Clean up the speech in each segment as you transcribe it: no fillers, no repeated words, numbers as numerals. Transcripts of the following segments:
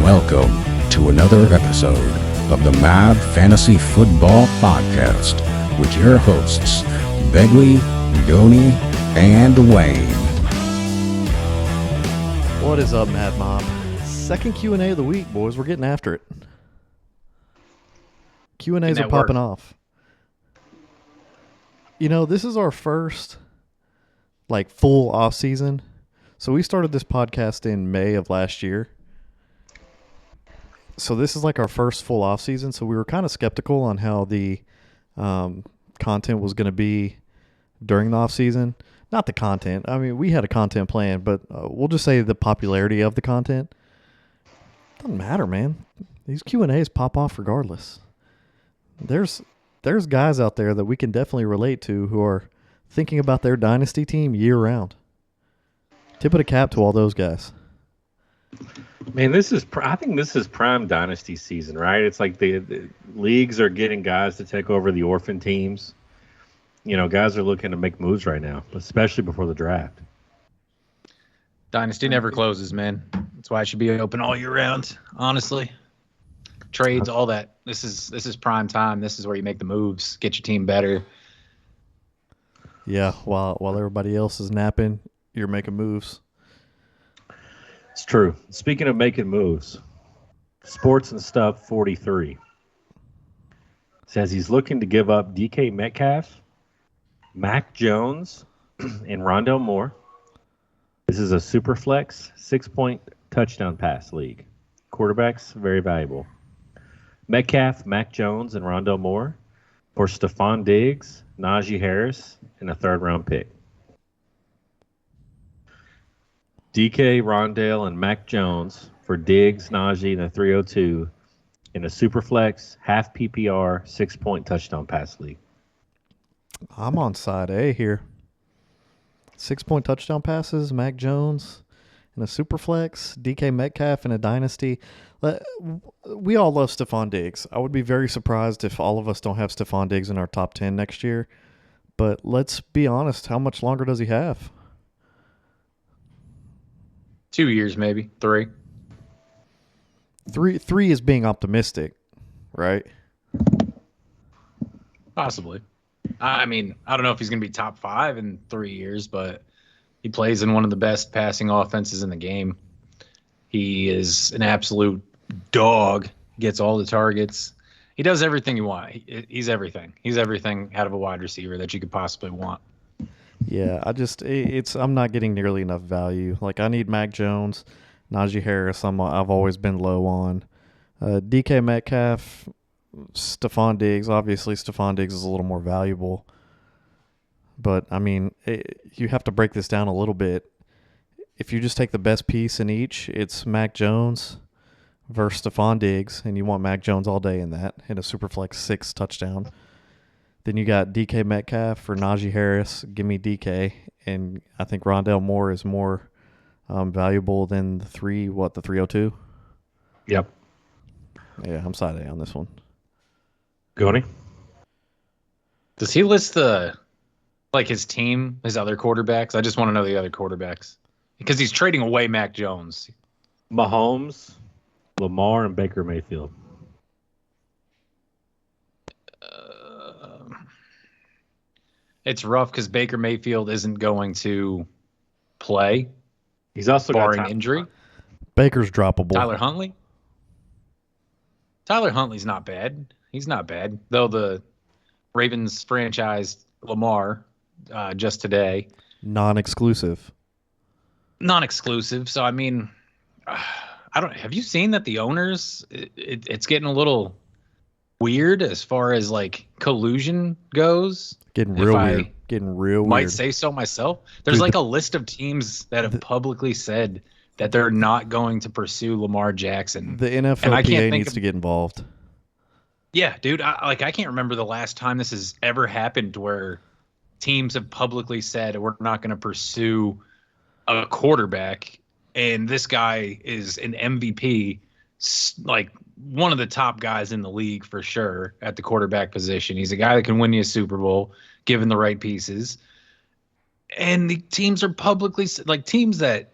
Welcome to another episode of the Mad Fantasy Football Podcast with your hosts, Begley, Goni, and Wayne. What is up, Mad Mob? Second Q&A of the week, boys. We're getting after it. Q&As are popping off. You know, this is our first, full off season. So we started this podcast in May of last year. So this is our first full off season. So we were kind of skeptical on how the content was going to be during the off season. Not the content. I mean, we had a content plan, but we'll just say the popularity of the content. Doesn't matter, man. These Q&As pop off regardless. There's guys out there that we can definitely relate to who are thinking about their dynasty team year round. Tip of the cap to all those guys. Man, I think this is prime dynasty season, right? It's like the leagues are getting guys to take over the orphan teams. You know, guys are looking to make moves right now, especially before the draft. Dynasty never closes, man. That's why it should be open all year round, honestly. Trades, all that. This is prime time. This is where you make the moves, get your team better. Yeah, while everybody else is napping, you're making moves. It's true. Speaking of making moves, Sports and Stuff 43 says he's looking to give up DK Metcalf, Mac Jones, and Rondale Moore. This is a super flex 6-point touchdown pass league. Quarterbacks, very valuable. Metcalf, Mac Jones, and Rondale Moore for Stephon Diggs, Najee Harris, and a third-round pick. DK, Rondale, and Mac Jones for Diggs, Najee, and a 302 in a Superflex, half PPR, 6-point touchdown pass league. I'm on side A here. 6-point touchdown passes, Mac Jones in a Superflex, DK Metcalf in a Dynasty. We all love Stephon Diggs. I would be very surprised if all of us don't have Stephon Diggs in our top 10 next year. But let's be honest, how much longer does he have? 2 years, maybe 3. Three is being optimistic, right? Possibly. I mean, I don't know if he's going to be top 5 in 3 years, but he plays in one of the best passing offenses in the game. He is an absolute dog. Gets all the targets. He does everything you want. He's everything. He's everything out of a wide receiver that you could possibly want. Yeah, I'm not getting nearly enough value. I need Mac Jones, Najee Harris. I've always been low on. DK Metcalf, Stephon Diggs. Obviously, Stephon Diggs is a little more valuable. But, I mean, you have to break this down a little bit. If you just take the best piece in each, it's Mac Jones versus Stephon Diggs, and you want Mac Jones all day in that, in a Superflex 6 touchdown. Then you got DK Metcalf for Najee Harris. Give me DK. And I think Rondale Moore is more valuable than the 302? Yep. Yeah, I'm side A on this one. Goni? Does he list his team, his other quarterbacks? I just want to know the other quarterbacks. Because he's trading away Mac Jones. Mahomes, Lamar, and Baker Mayfield. It's rough because Baker Mayfield isn't going to play. He's also barring got injury. Baker's droppable. Tyler Huntley's not bad. He's not bad. Though the Ravens franchised Lamar just today. Non-exclusive. So, I mean, have you seen that the owners, it's getting a little weird as far as collusion goes? Getting real weird. Might say so myself. There's a list of teams that have publicly said that they're not going to pursue Lamar Jackson. The NFLPA needs to get involved. Yeah, dude. I can't remember the last time this has ever happened where teams have publicly said we're not going to pursue a quarterback, and this guy is an MVP, one of the top guys in the league for sure at the quarterback position. He's a guy that can win you a Super Bowl given the right pieces. And the teams are publicly teams that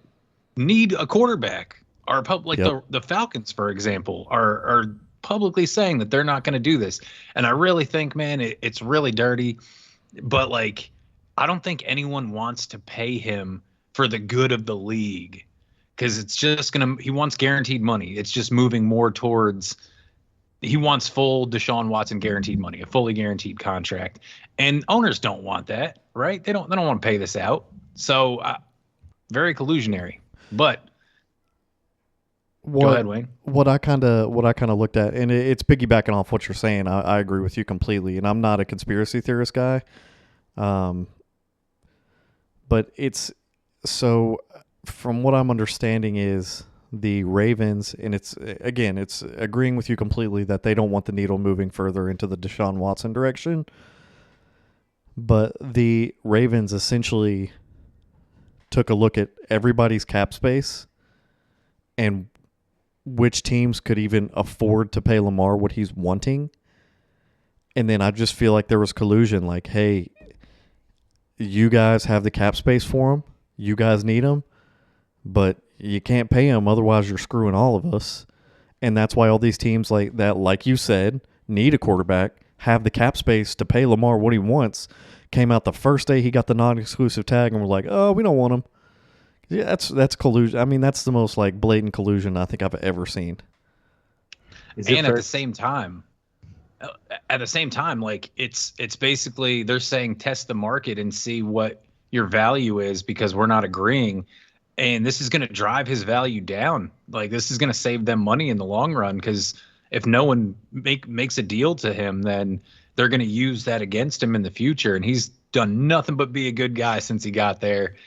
need a quarterback are like Yep. the Falcons, for example, are publicly saying that they're not going to do this. And I really think, man, it's really dirty. But like, I don't think anyone wants to pay him for the good of the league, because it's just he wants guaranteed money. It's just moving more towards, he wants full Deshaun Watson guaranteed money, a fully guaranteed contract. And owners don't want that, right? They don't want to pay this out. So very collusionary. But go ahead, Wayne. What I kind of looked at, and it's piggybacking off what you're saying. I agree with you completely, and I'm not a conspiracy theorist guy. But it's so, from what I'm understanding, is the Ravens, and it's agreeing with you completely that they don't want the needle moving further into the Deshaun Watson direction. But the Ravens essentially took a look at everybody's cap space and which teams could even afford to pay Lamar what he's wanting. And then I just feel like there was collusion. Like, hey, you guys have the cap space for him. You guys need him. But you can't pay him. Otherwise, you're screwing all of us. And that's why all these teams like that, like you said, need a quarterback, have the cap space to pay Lamar what he wants, came out the first day he got the non-exclusive tag and were like, oh, we don't want him. Yeah, that's collusion. I mean, that's the most like blatant collusion I think I've ever seen. And at the same time, like it's basically they're saying test the market and see what your value is, because we're not agreeing, and this is going to drive his value down. Like, this is going to save them money in the long run, because if no one makes a deal to him, then they're going to use that against him in the future. And he's done nothing but be a good guy since he got there.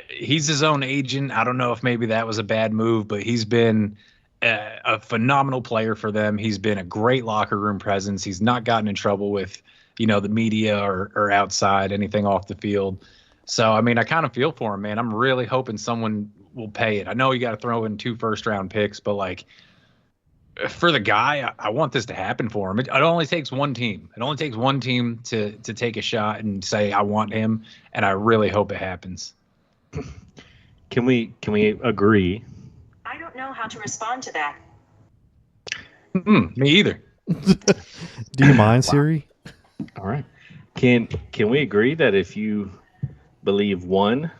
He's his own agent. I don't know if maybe that was a bad move, but he's been a phenomenal player for them. He's been a great locker room presence. He's not gotten in trouble with, the media or outside, anything off the field. So, I mean, I kind of feel for him, man. I'm really hoping someone will pay it. I know you got to throw in 2 first-round picks, but like, for the guy, I want this to happen for him. It only takes one team. It only takes one team to take a shot and say, I want him, and I really hope it happens. Can we agree? I don't know how to respond to that. Me either. Do you mind, Siri? All right. Can we agree that if you believe one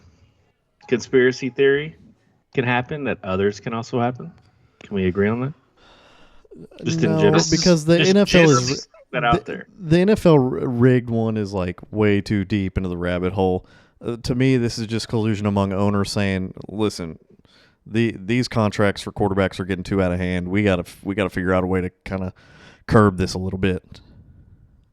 conspiracy theory can happen, that others can also happen? Can we agree on that? Just in general, because the NFL is that out there. The NFL rigged one is like way too deep into the rabbit hole. To me, this is just collusion among owners saying, "Listen, these contracts for quarterbacks are getting too out of hand. We gotta figure out a way to kind of curb this a little bit."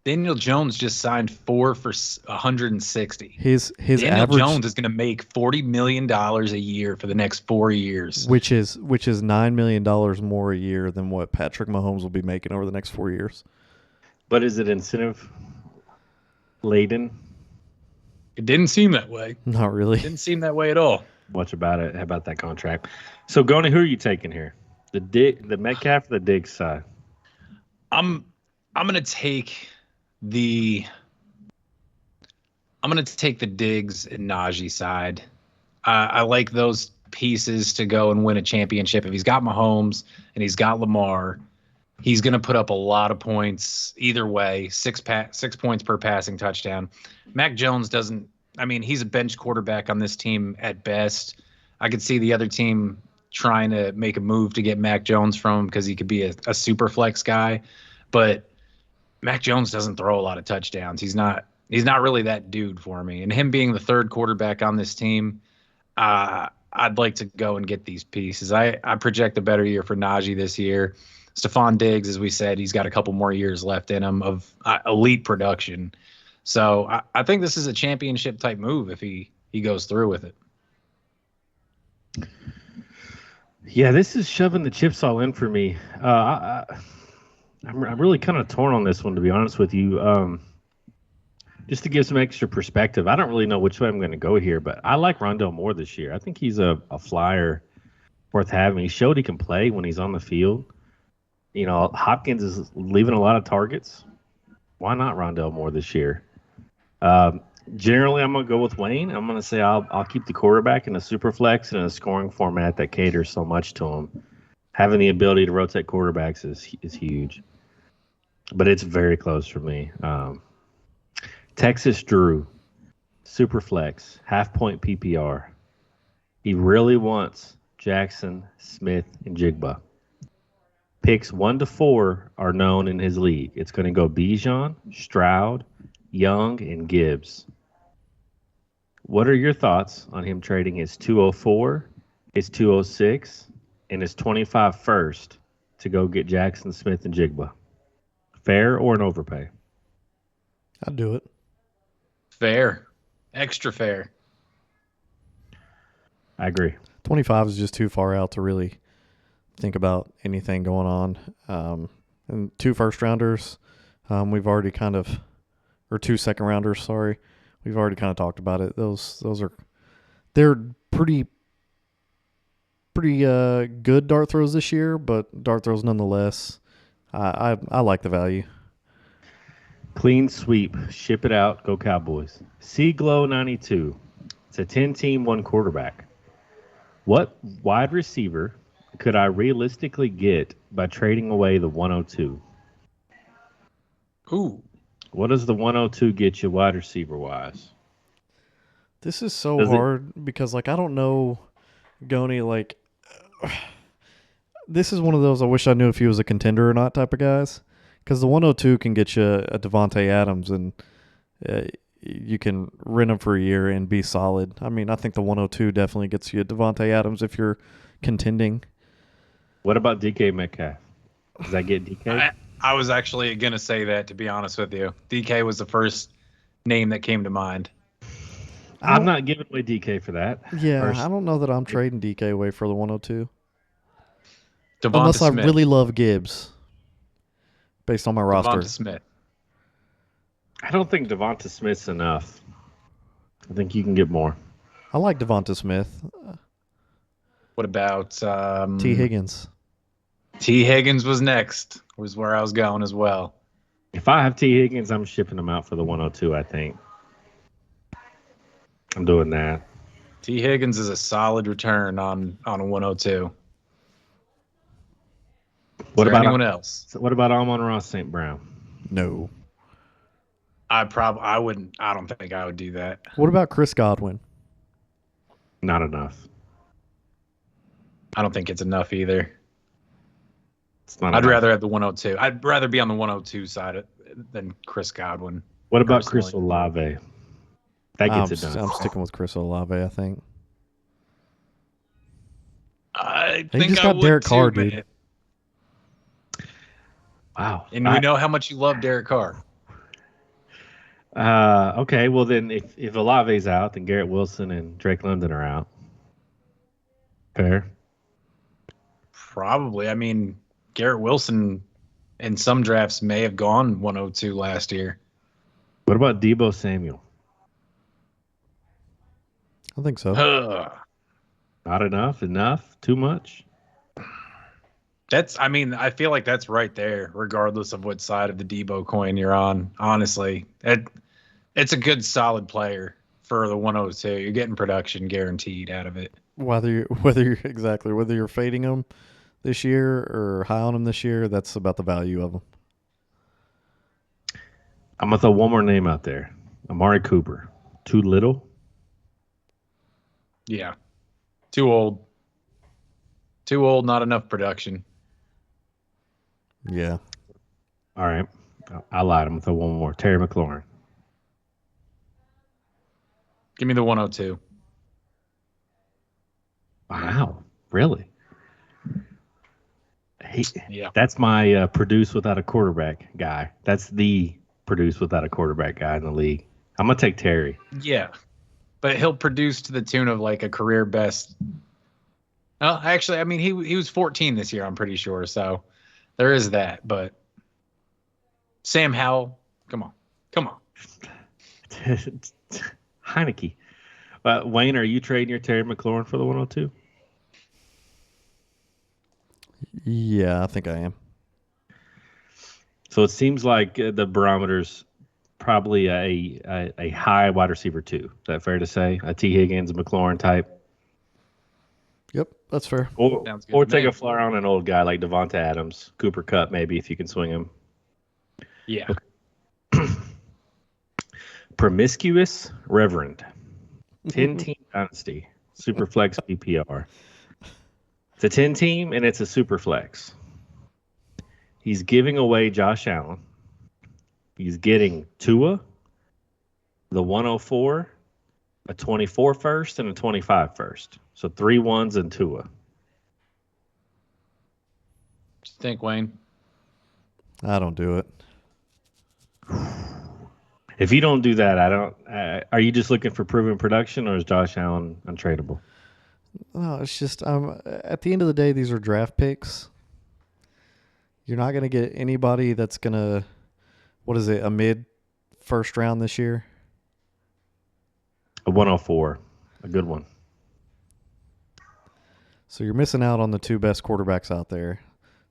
Daniel Jones just signed 4 for 160. His Daniel average Jones is going to make $40 million a year for the next 4 years, which is $9 million more a year than what Patrick Mahomes will be making over the next 4 years. But is it incentive laden? It didn't seem that way. Not really. It didn't seem that way at all. Much about it. How about that contract? So, Goni, who are you taking here? The Metcalf or the Diggs side? I'm going to take the Diggs and Najee side. I like those pieces to go and win a championship. If he's got Mahomes and he's got Lamar, he's going to put up a lot of points either way. 6 points per passing touchdown. Mac Jones doesn't. I mean, he's a bench quarterback on this team at best. I could see the other team trying to make a move to get Mac Jones from him because he could be a super flex guy, but Mac Jones doesn't throw a lot of touchdowns. He's not really that dude for me. And him being the third quarterback on this team, I'd like to go and get these pieces. I project a better year for Najee this year. Stephon Diggs, as we said, he's got a couple more years left in him of elite production. So I think this is a championship type move if he goes through with it. Yeah, this is shoving the chips all in for me. I'm really kind of torn on this one, to be honest with you. Just to give some extra perspective, I don't really know which way I'm going to go here, but I like Rondale Moore this year. I think he's a flyer worth having. He showed he can play when he's on the field. Hopkins is leaving a lot of targets. Why not Rondale Moore this year? Generally, I'm gonna go with Wayne. I'm gonna say I'll keep the quarterback in a super flex and a scoring format that caters so much to him. Having the ability to rotate quarterbacks is huge, but it's very close for me. Texas Drew, super flex, half point PPR. He really wants Jackson, Smith, and Jigba. Picks 1 to 4 are known in his league. It's going to go Bijan, Stroud, Young, and Gibbs. What are your thoughts on him trading his 204, his 206, and his 25 first to go get Jackson, Smith, and Jigba? Fair or an overpay? I'd do it. Fair. Extra fair. I agree. 25 is just too far out to really think about anything going on. And 2 first-rounders, we've already kind of – or 2 second-rounders, sorry. We've already kind of talked about it. Those are – they're pretty good dart throws this year, but dart throws nonetheless. I like the value. Clean sweep. Ship it out. Go Cowboys. Glow 92. It's a 10-team, 1 quarterback. What wide receiver could I realistically get by trading away the 102? Ooh. What does the 102 get you wide receiver wise? This is so hard because, like, I don't know, Goni, like, this is one of those I wish I knew if he was a contender or not type of guys. Because the 102 can get you a Devontae Adams, and you can rent him for a year and be solid. I mean, I think the 102 definitely gets you a Devontae Adams if you're contending. What about DK Metcalf? Does that get DK? I was actually going to say that, to be honest with you. DK was the first name that came to mind. I'm not giving away DK for that. Yeah, I don't know that I'm trading DK away for the 102. Devonta Unless I Smith. really love Gibbs, based on my roster. Devonta Smith. I don't think Devonta Smith's enough. I think you can get more. I like Devonta Smith. What about T. Higgins? T. Higgins was next, was where I was going as well. If I have T. Higgins, I'm shipping him out for the 102, I think. I'm doing that. T. Higgins is a solid return on a 102. What about anyone else? What about Amon-Ra St. Brown? No. I wouldn't. I don't think I would do that. What about Chris Godwin? Not enough. I don't think it's enough either. It's not I'd enough. rather have the 102. I'd rather be on the 102 side than Chris Godwin. What about personally. Chris Olave? That gets it done. I'm sticking with Chris Olave, I think. I He think just I got would Derek too, Carr, man. dude. Wow. And we know how much you love Derek Carr. Okay, well then if Olave's out, then Garrett Wilson and Drake London are out. Fair. Probably. I mean, Garrett Wilson in some drafts may have gone 102 last year. What about Deebo Samuel? I think so. Not enough? Enough? Too much? I feel like that's right there, regardless of what side of the Debo coin you're on. Honestly, it's a good, solid player for the 102. You're getting production guaranteed out of it. Whether you're fading him this year or high on him this year, that's about the value of him. I'm gonna throw one more name out there. Amari Cooper. Too little? Yeah, too old. Too old. Not enough production. Yeah. All right. I lied. I'm gonna throw one more. Terry McLaurin. Give me the 102. Wow. Really? Yeah. That's my produce without a quarterback guy. That's the produce without a quarterback guy in the league. I'm gonna take Terry. Yeah, but he'll produce to the tune of like a career best. Actually, I mean he was 14 this year. I'm pretty sure. So there is that. But Sam Howell, come on. Heineke. Wayne, are you trading your Terry McLaurin for the 102? Yeah, I think I am. So it seems like the barometer's probably a high wide receiver 2. Is that fair to say? A T. Higgins, McLaurin type? Yep, that's fair. Or Sounds good or to take me. a flyer on an old guy like Devonta Adams, Cooper Kupp maybe if you can swing him. Yeah. Promiscuous Reverend. 10-team dynasty. Superflex PPR. It's a 10-team and it's a superflex. He's giving away Josh Allen. He's getting Tua, the 104, a 24 first, and a 25 first. So 3 ones and Tua. What you think, Wayne? I don't do it. If you don't do that, I don't. Are you just looking for proven production, or is Josh Allen untradeable? No, it's just at the end of the day, these are draft picks. You're not going to get anybody that's going to, what is it, a mid first round this year? A 104, a good one. So you're missing out on the 2 best quarterbacks out there.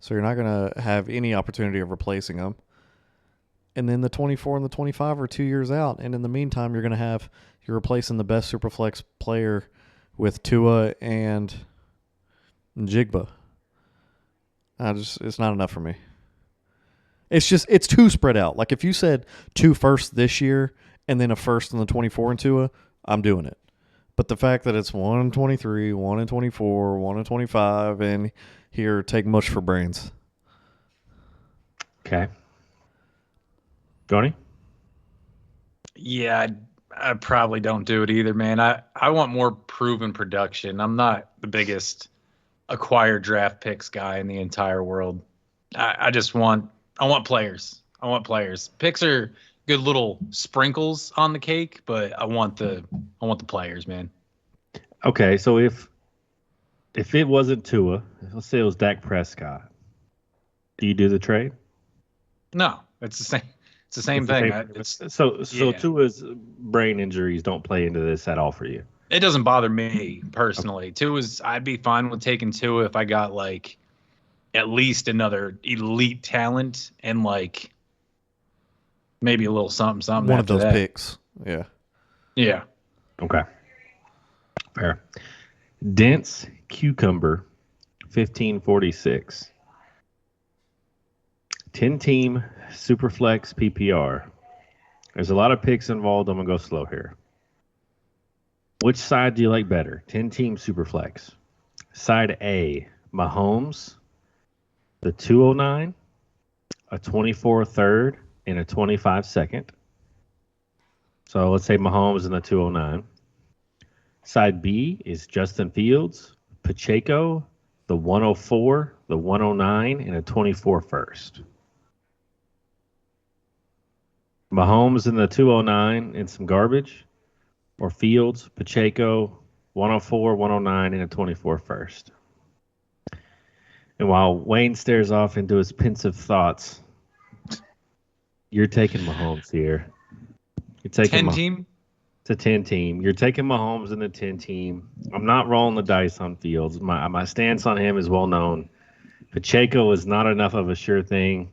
So you're not going to have any opportunity of replacing them. And then the 24 and the 25 are 2 years out. And in the meantime, you're replacing the best Superflex player with Tua and Jigba. It's not enough for me. It's too spread out. Like if you said 2 firsts this year and then a first in the 24 and Tua, I'm doing it. But the fact that it's 1 and 23, 1 and 24, 1 and 25, and here, take much for brains. Okay. Johnny? Yeah, I probably don't do it either, man. I want more proven production. I'm not the biggest acquired draft picks guy in the entire world. I want players. I want players. Picks are good little sprinkles on the cake, but I want the players, man. Okay, so if it wasn't Tua, let's say it was Dak Prescott, do you do the trade? No, it's the same. It's the same thing. So yeah. Tua's brain injuries don't play into this at all for you. It doesn't bother me personally. I'd be fine with taking Tua if I got like at least another elite talent and like maybe a little something. One of after those that. picks. Yeah. Yeah. Okay. Fair. Dense Cucumber, 1546. 10-team Superflex PPR. There's a lot of picks involved. I'm going to go slow here. Which side do you like better? 10-team Superflex. Side A, Mahomes, the 209, a 24 third, and a 25 second. So let's say Mahomes in the 209. Side B is Justin Fields, Pacheco, the 104, the 109, and a 24 first. Mahomes in the 209 and some garbage, or Fields, Pacheco, 104, 109, and a 24 first. And while Wayne stares off into his pensive thoughts, you're taking Mahomes here. You're taking 10-team? It's a 10-team. You're taking Mahomes in the 10-team. I'm not rolling the dice on Fields. My stance on him is well known. Pacheco is not enough of a sure thing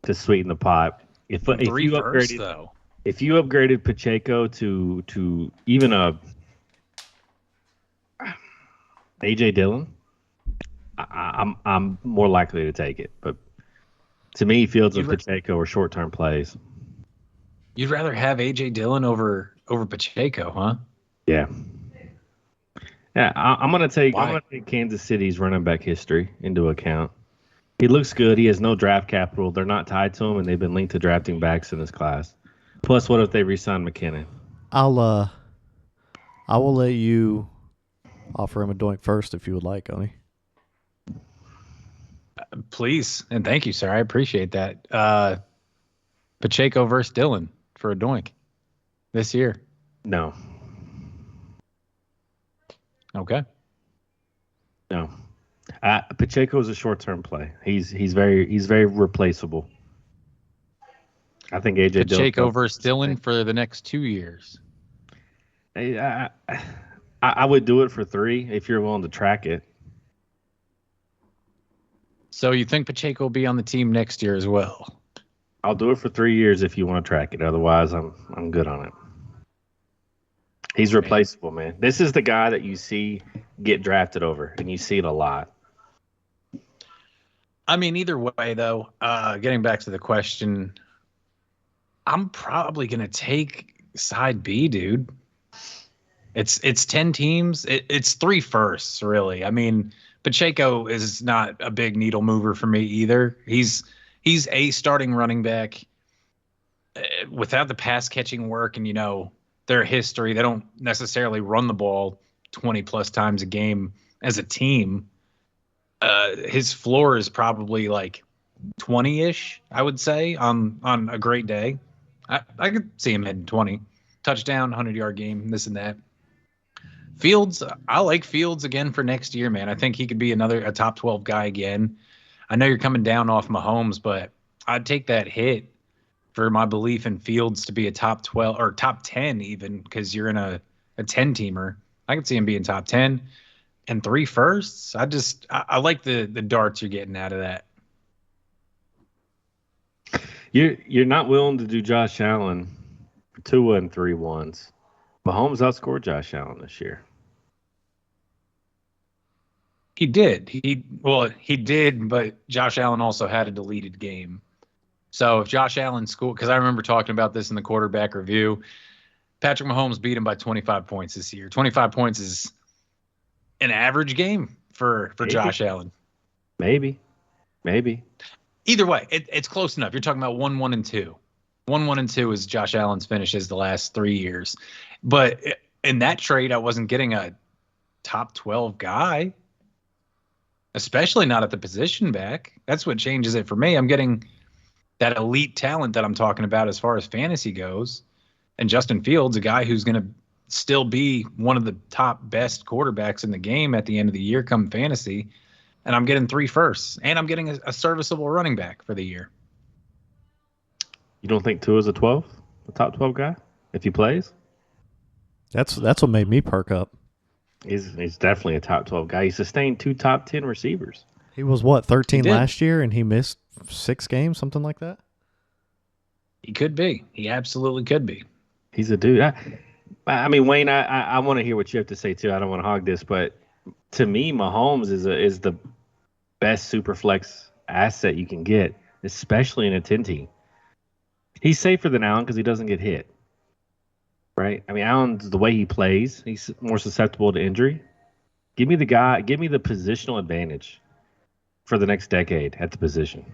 to sweeten the pot. If you upgraded Pacheco to even a AJ Dillon, I'm more likely to take it. But to me, Fields and Pacheco are short-term plays. You'd rather have AJ Dillon over Pacheco, huh? Yeah. Yeah, I'm gonna take Kansas City's running back history into account. He looks good. He has no draft capital. They're not tied to him, and they've been linked to drafting backs in this class. Plus, what if they re-sign McKinnon? I will let you offer him a doink first if you would like, Oni. Please and thank you, sir. I appreciate that. Pacheco versus Dillon for a doink this year. No. Okay. No. Pacheco is a short-term play. He's very replaceable. I think AJ Pacheco versus Dillon for the next 2 years. I would do it for 3 if you're willing to track it. So you think Pacheco will be on the team next year as well? I'll do it for 3 years if you want to track it. Otherwise, I'm good on it. He's replaceable, man. This is the guy that you see get drafted over, and you see it a lot. I mean, either way, though, getting back to the question, I'm probably going to take side B, dude. It's 10 teams. It's 3 firsts, really. I mean, Pacheco is not a big needle mover for me either. He's a starting running back without the pass catching work and, their history. They don't necessarily run the ball 20 plus times a game as a team. His floor is probably like 20-ish, I would say, on a great day. I could see him hitting 20. Touchdown, 100-yard game, this and that. Fields, I like Fields again for next year, man. I think he could be a top 12 guy again. I know you're coming down off Mahomes, but I'd take that hit for my belief in Fields to be a top 12 or top 10 even, because you're in a 10-teamer. I could see him being top 10 and 3 firsts. I like the darts you're getting out of that. You're not willing to do Josh Allen 2 and 3 ones. Mahomes outscored Josh Allen this year. He did. He did, but Josh Allen also had a deleted game. So if Josh Allen scored, because I remember talking about this in the quarterback review, Patrick Mahomes beat him by 25 points this year. 25 points is an average game for Josh Allen. Maybe. Either way, it's close enough. You're talking about 1-1 and 2. 1-1 and 2 is Josh Allen's finishes the last 3 years. But in that trade, I wasn't getting a top 12 guy, especially not at the position back. That's what changes it for me. I'm getting that elite talent that I'm talking about as far as fantasy goes. And Justin Fields, a guy who's going to still be one of the top best quarterbacks in the game at the end of the year come fantasy. And I'm getting 3 firsts. And I'm getting a serviceable running back for the year. You don't think Tua is a top 12 guy if he plays? That's what made me perk up. He's definitely a top 12 guy. He sustained 2 top 10 receivers. He was 13 last year, and he missed 6 games, something like that. He could be. He absolutely could be. He's a dude. I mean, Wayne, I want to hear what you have to say too. I don't want to hog this, but to me, Mahomes is the best super flex asset you can get, especially in a 10 team. He's safer than Allen because he doesn't get hit. Right? I mean, Allen's the way he plays, he's more susceptible to injury. Give me the positional advantage for the next decade at the position.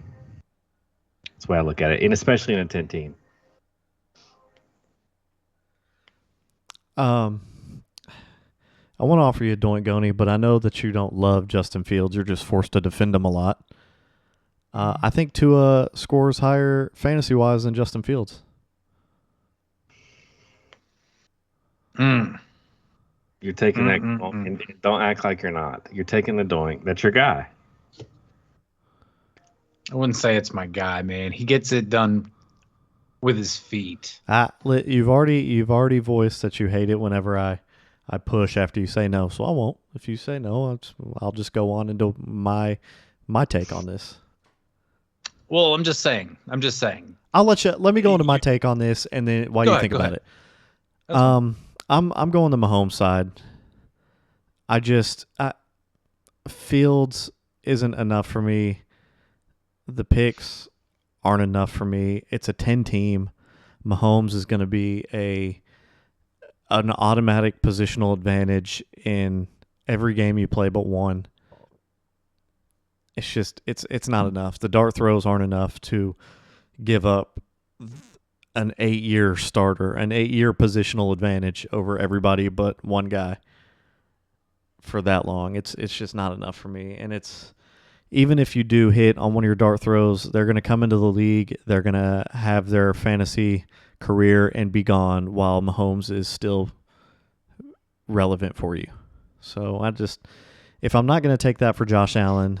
That's the way I look at it, and especially in a 10 team. I want to offer you a doink, Goni, but I know that you don't love Justin Fields. You're just forced to defend him a lot. I think Tua scores higher fantasy-wise than Justin Fields. You're taking that, and don't act like you're not. You're taking the doink. That's your guy. I wouldn't say it's my guy, man. He gets it done with his feet. You've already voiced that you hate it whenever I push after you say no, so I won't. If you say no, I'll just go on and do my take on this. Well, I'm just saying. Let me go into my take on this, and then while you think about it. I'm going the Mahomes side. Fields isn't enough for me. The picks aren't enough for me. It's a 10 team. Mahomes is going to be an automatic positional advantage in every game you play but one. It's just it's not enough. The dart throws aren't enough to give up an 8-year starter, an 8-year positional advantage over everybody but one guy for that long. It's just not enough for me. And even if you do hit on one of your dart throws, they're going to come into the league, they're going to have their fantasy career and be gone while Mahomes is still relevant for you. So if I'm not going to take that for Josh Allen,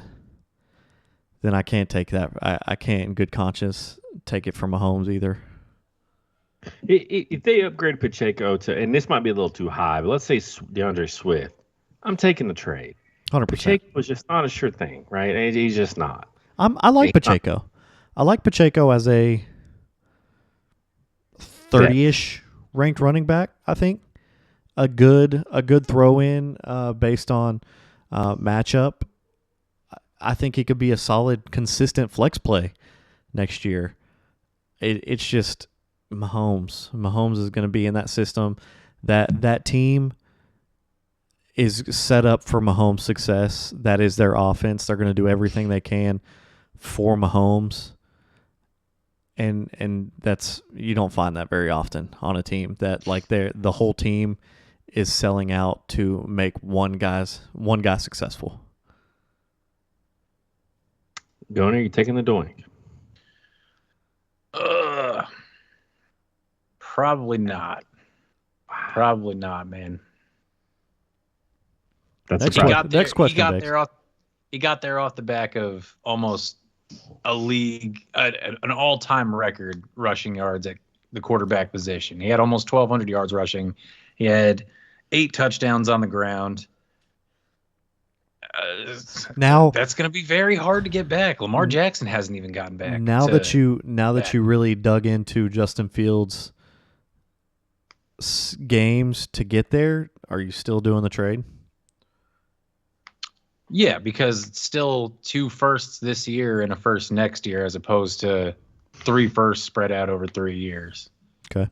then I can't take that. I can't in good conscience take it for Mahomes either. If they upgrade Pacheco to, and this might be a little too high, but let's say DeAndre Swift, I'm taking the trade. 100%. Pacheco was just not a sure thing, right? He's just not. I like Pacheco. I like Pacheco as a 30-ish ranked running back, I think. A good throw in based on matchup. I think he could be a solid, consistent flex play next year. It's just Mahomes. Mahomes is going to be in that system. That team is set up for Mahomes' success. That is their offense. They're going to do everything they can for Mahomes. And that's, you don't find that very often on a team that like the whole team is selling out to make one guy successful. Goner, you taking the doink? Probably not. Probably not, man. That's Next surprising. Next question, He got Bex. there off. He got there off the back of almost a league, an all-time record rushing yards at the quarterback position. He had almost 1,200 yards rushing. He had 8 touchdowns on the ground. Now That's going to be very hard to get back. Lamar Jackson hasn't even gotten back. Now that you really dug into Justin Fields' games to get there, are you still doing the trade? Yeah, because it's still 2 firsts this year and a first next year, as opposed to 3 firsts spread out over 3 years. Okay.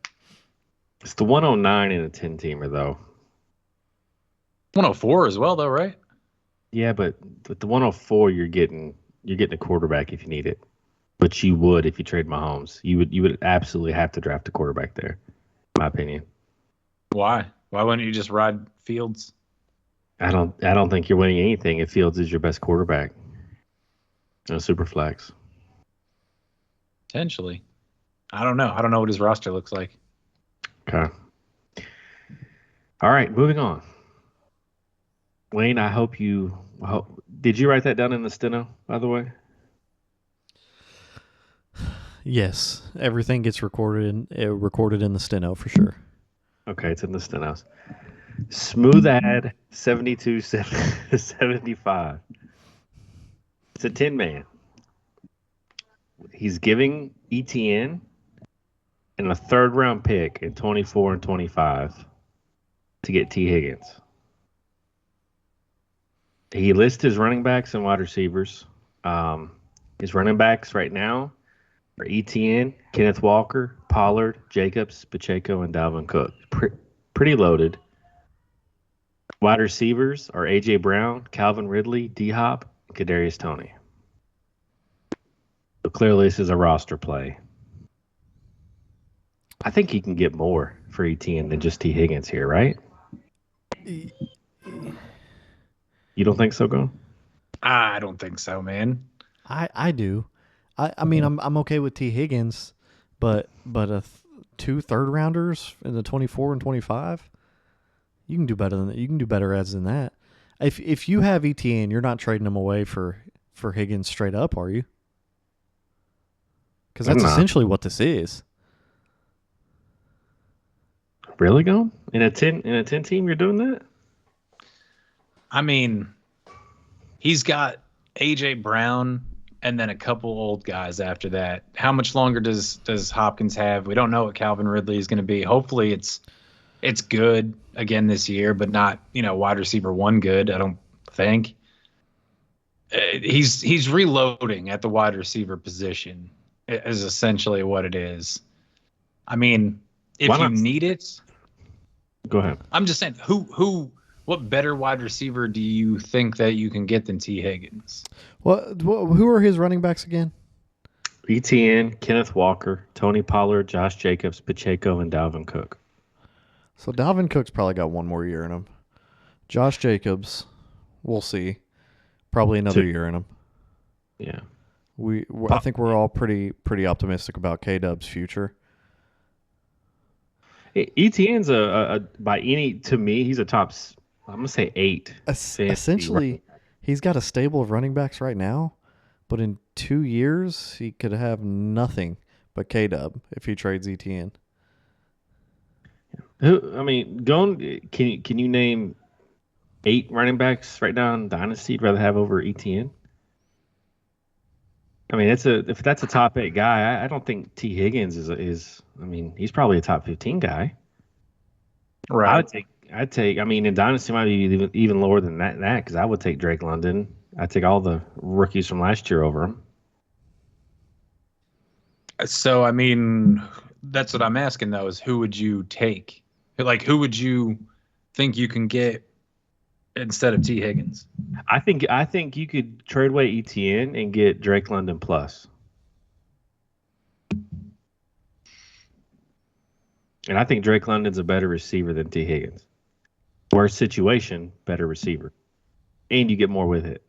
It's the 109 and a 10-teamer, though. 104 as well, though, right? Yeah, but with the 104, you're getting a quarterback if you need it. But you would if you trade Mahomes. You would absolutely have to draft a quarterback there, in my opinion. Why? Why wouldn't you just ride Fields? I don't think you're winning anything if Fields is your best quarterback. No super flex. Potentially. I don't know. I don't know what his roster looks like. Okay. All right, moving on. Wayne, I hope you did you write that down in the steno, by the way? Yes, everything gets recorded in the steno for sure. Okay, it's in the stenos. Smooth ad 72-75. It's a 10-man. He's giving ETN and a 3rd-round pick in 24 and 25 to get T. Higgins. He lists his running backs and wide receivers. His running backs right now are ETN, Kenneth Walker, Pollard, Jacobs, Pacheco, and Dalvin Cook. Pretty loaded. Wide receivers are A.J. Brown, Calvin Ridley, D-Hop, and Kadarius Toney. So clearly this is a roster play. I think he can get more for ETN than just T. Higgins here, right? You don't think so, Gon? I don't think so, man. I do. I mean I'm okay with T. Higgins, but 2 third-rounders in the 24 and 25. You can do better than that. You can do better ads than that. If you have ETN, you're not trading him away for Higgins straight up, are you? Because that's essentially what this is. Really, Gon? In a 10 team, you're doing that? I mean, he's got A.J. Brown and then a couple old guys after that. How much longer does Hopkins have? We don't know what Calvin Ridley is going to be. Hopefully it's good again this year, but not, wide receiver 1 good, I don't think. He's reloading at the wide receiver position is essentially what it is. I mean, if you need it, go ahead. I'm just saying, what better wide receiver do you think that you can get than T. Higgins? Who are his running backs again? ETN, Kenneth Walker, Tony Pollard, Josh Jacobs, Pacheco, and Dalvin Cook. So Dalvin Cook's probably got 1 more year in him. Josh Jacobs, we'll see. Probably another year in him. Yeah. I think we're all pretty optimistic about K-Dub's future. ETN's to me, he's a top, I'm going to say 8. Essentially, he's got a stable of running backs right now, but in 2 years, he could have nothing but K-Dub if he trades ETN. Can you name 8 running backs right now in Dynasty you'd rather have over ETN? I mean, if that's a top 8 guy, I don't think T. Higgins is. I mean, he's probably a top 15 guy. Right. I'd take. I mean, in Dynasty might be even lower than that because I would take Drake London. I'd take all the rookies from last year over him. So, I mean, that's what I'm asking, though, is who would you take? Like, who would you think you can get instead of T. Higgins? I think you could trade away ETN and get Drake London plus. And I think Drake London's a better receiver than T. Higgins. Worse situation, better receiver. And you get more with it,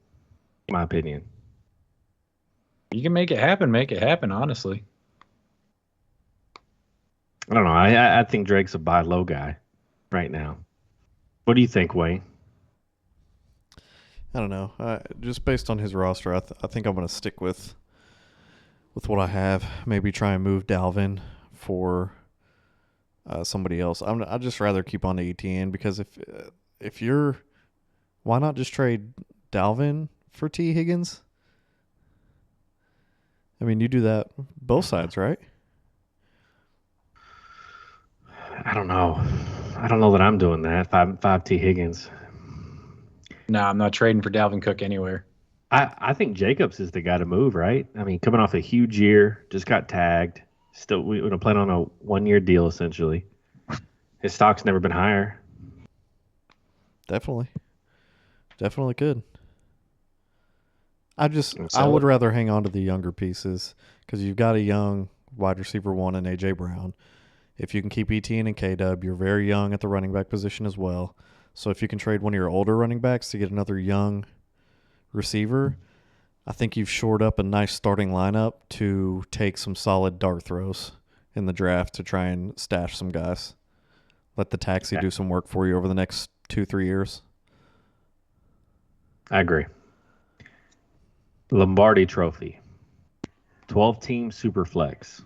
in my opinion. You can make it happen, honestly. I don't know. I think Drake's a buy low guy right now. What do you think, Wayne? I don't know. Just based on his roster, I think I'm going to stick with what I have. Maybe try and move Dalvin for somebody else. I'd just rather keep on the ETN because if you're, why not just trade Dalvin for T. Higgins? I mean, you do that both sides, right? I don't know. I don't know that I'm doing that. Five T. Higgins. No, I'm not trading for Dalvin Cook anywhere. I think Jacobs is the guy to move, right? I mean, coming off a huge year, just got tagged. Still, we're playing on a 1-year deal essentially. His stock's never been higher. Definitely could. I would rather hang on to the younger pieces because you've got a young wide receiver 1 in A.J. Brown. If you can keep ETN and K-Dub, you're very young at the running back position as well. So if you can trade one of your older running backs to get another young receiver, I think you've shored up a nice starting lineup to take some solid dart throws in the draft to try and stash some guys. Let the taxi do some work for you over the next 2-3 years. I agree. Lombardi Trophy. 12-team Superflex.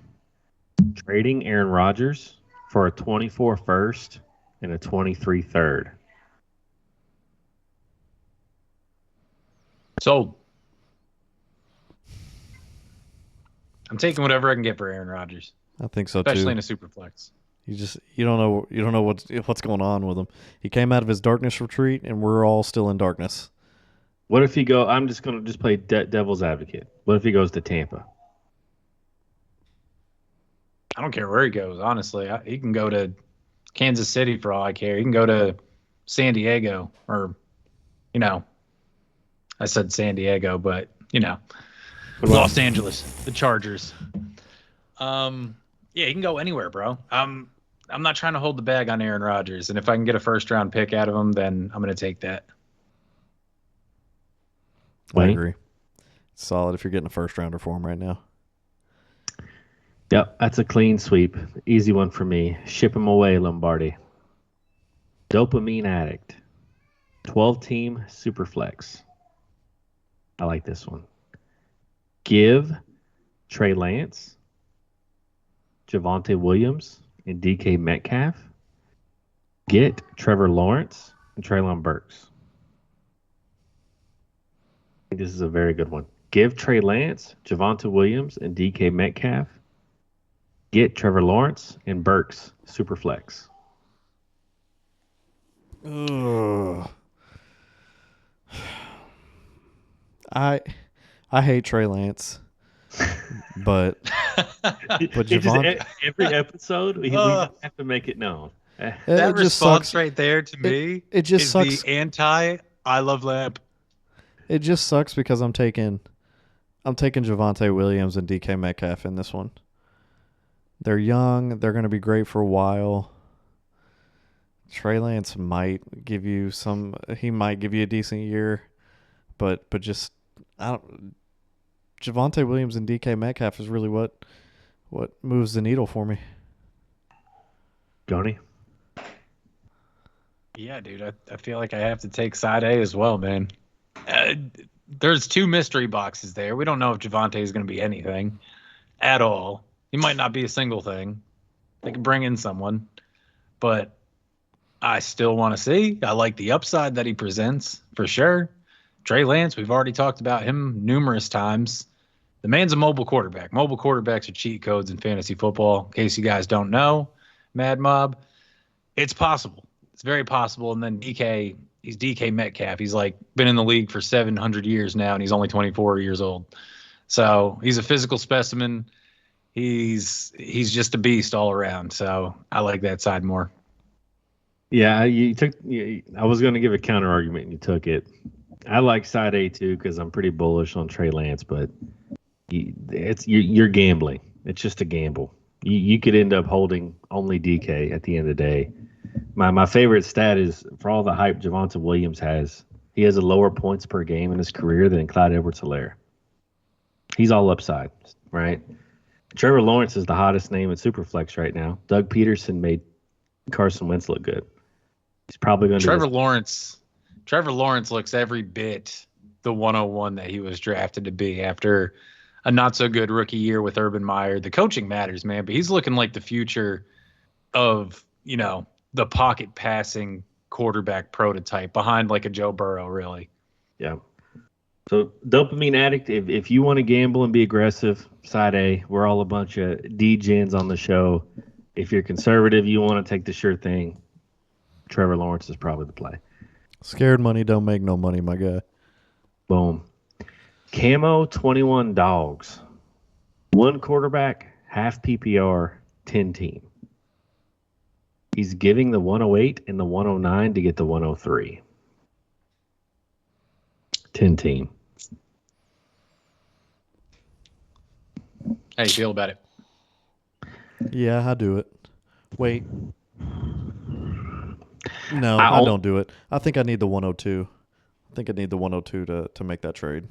Trading Aaron Rodgers for a 24 first and a 23 third. Sold. I'm taking whatever I can get for Aaron Rodgers. I think so especially too. in a super flex. You don't know what's going on with him. He came out of his darkness retreat, and we're all still in darkness. What if he go? I'm just going to play devil's advocate. What if he goes to Tampa? I don't care where he goes, honestly. He can go to Kansas City for all I care. He can go to San Diego or, I said San Diego, but, Los Angeles, the Chargers. Yeah, he can go anywhere, bro. I'm not trying to hold the bag on Aaron Rodgers, and if I can get a first-round pick out of him, then I'm going to take that. I agree. Solid if you're getting a first-rounder for him right now. Yep, that's a clean sweep. Easy one for me. Ship him away, Lombardi. Dopamine Addict. 12-team Superflex. I like this one. Give Trey Lance, Javonte Williams, and DK Metcalf. Get Trevor Lawrence and Treylon Burks. I think this is a very good one. Give Trey Lance, Javonte Williams, and DK Metcalf. Get Trevor Lawrence and Burks Superflex. Ugh. I hate Trey Lance, but Javonte, every episode we have to make it known. That response right there to me it just is sucks. The anti-I love Lamp. It just sucks because I'm taking Javonte Williams and DK Metcalf in this one. They're young. They're going to be great for a while. Trey Lance might give you a decent year, but just Javonte Williams and DK Metcalf is really what moves the needle for me. Goni? Yeah, dude. I feel like I have to take side A as well, man. There's 2 mystery boxes there. We don't know if Javonte is going to be anything at all. He might not be a single thing. They could bring in someone, but I still want to see. I like the upside that he presents for sure. Trey Lance, we've already talked about him numerous times. The man's a mobile quarterback. Mobile quarterbacks are cheat codes in fantasy football. In case you guys don't know, Mad Mob, it's possible. It's very possible. And then he's DK Metcalf. He's like been in the league for 700 years now, and he's only 24 years old. So he's a physical specimen. He's just a beast all around. So I like that side more. Yeah, I was going to give a counter argument, and you took it. I like side A too because I'm pretty bullish on Trey Lance, but you're gambling. It's just a gamble. You could end up holding only DK at the end of the day. My favorite stat is for all the hype Javonte Williams has, he has a lower points per game in his career than Clyde Edwards-Helaire. He's all upside, right? Trevor Lawrence is the hottest name in Superflex right now. Doug Peterson made Carson Wentz look good. He's probably going to. Trevor Lawrence looks every bit the 101 that he was drafted to be after a not so good rookie year with Urban Meyer. The coaching matters, man, but he's looking like the future of, the pocket passing quarterback prototype behind like a Joe Burrow, really. Yeah. So dopamine addict, if you want to gamble and be aggressive, side A, we're all a bunch of D-gens on the show. If you're conservative, you want to take the sure thing, Trevor Lawrence is probably the play. Scared money don't make no money, my guy. Boom. Camo 21 dogs. One quarterback, half PPR, 10 team. He's giving the 108 and the 109 to get the 103. 10 team. How you feel about it? Yeah, I do it. Wait. No, I don't do it. I think I need the 102. I think I need the 102 to make that trade.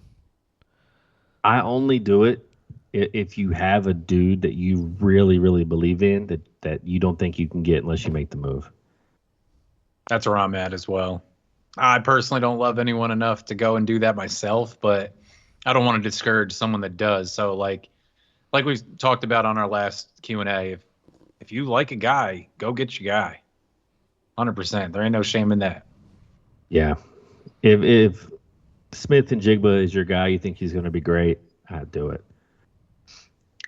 I only do it if you have a dude that you really, really believe in that you don't think you can get unless you make the move. That's where I'm at as well. I personally don't love anyone enough to go and do that myself, but I don't want to discourage someone that does. So like we talked about on our last Q&A, if you like a guy, go get your guy. 100%. There ain't no shame in that. Yeah. If Smith and Jigba is your guy, you think he's going to be great, I'd do it.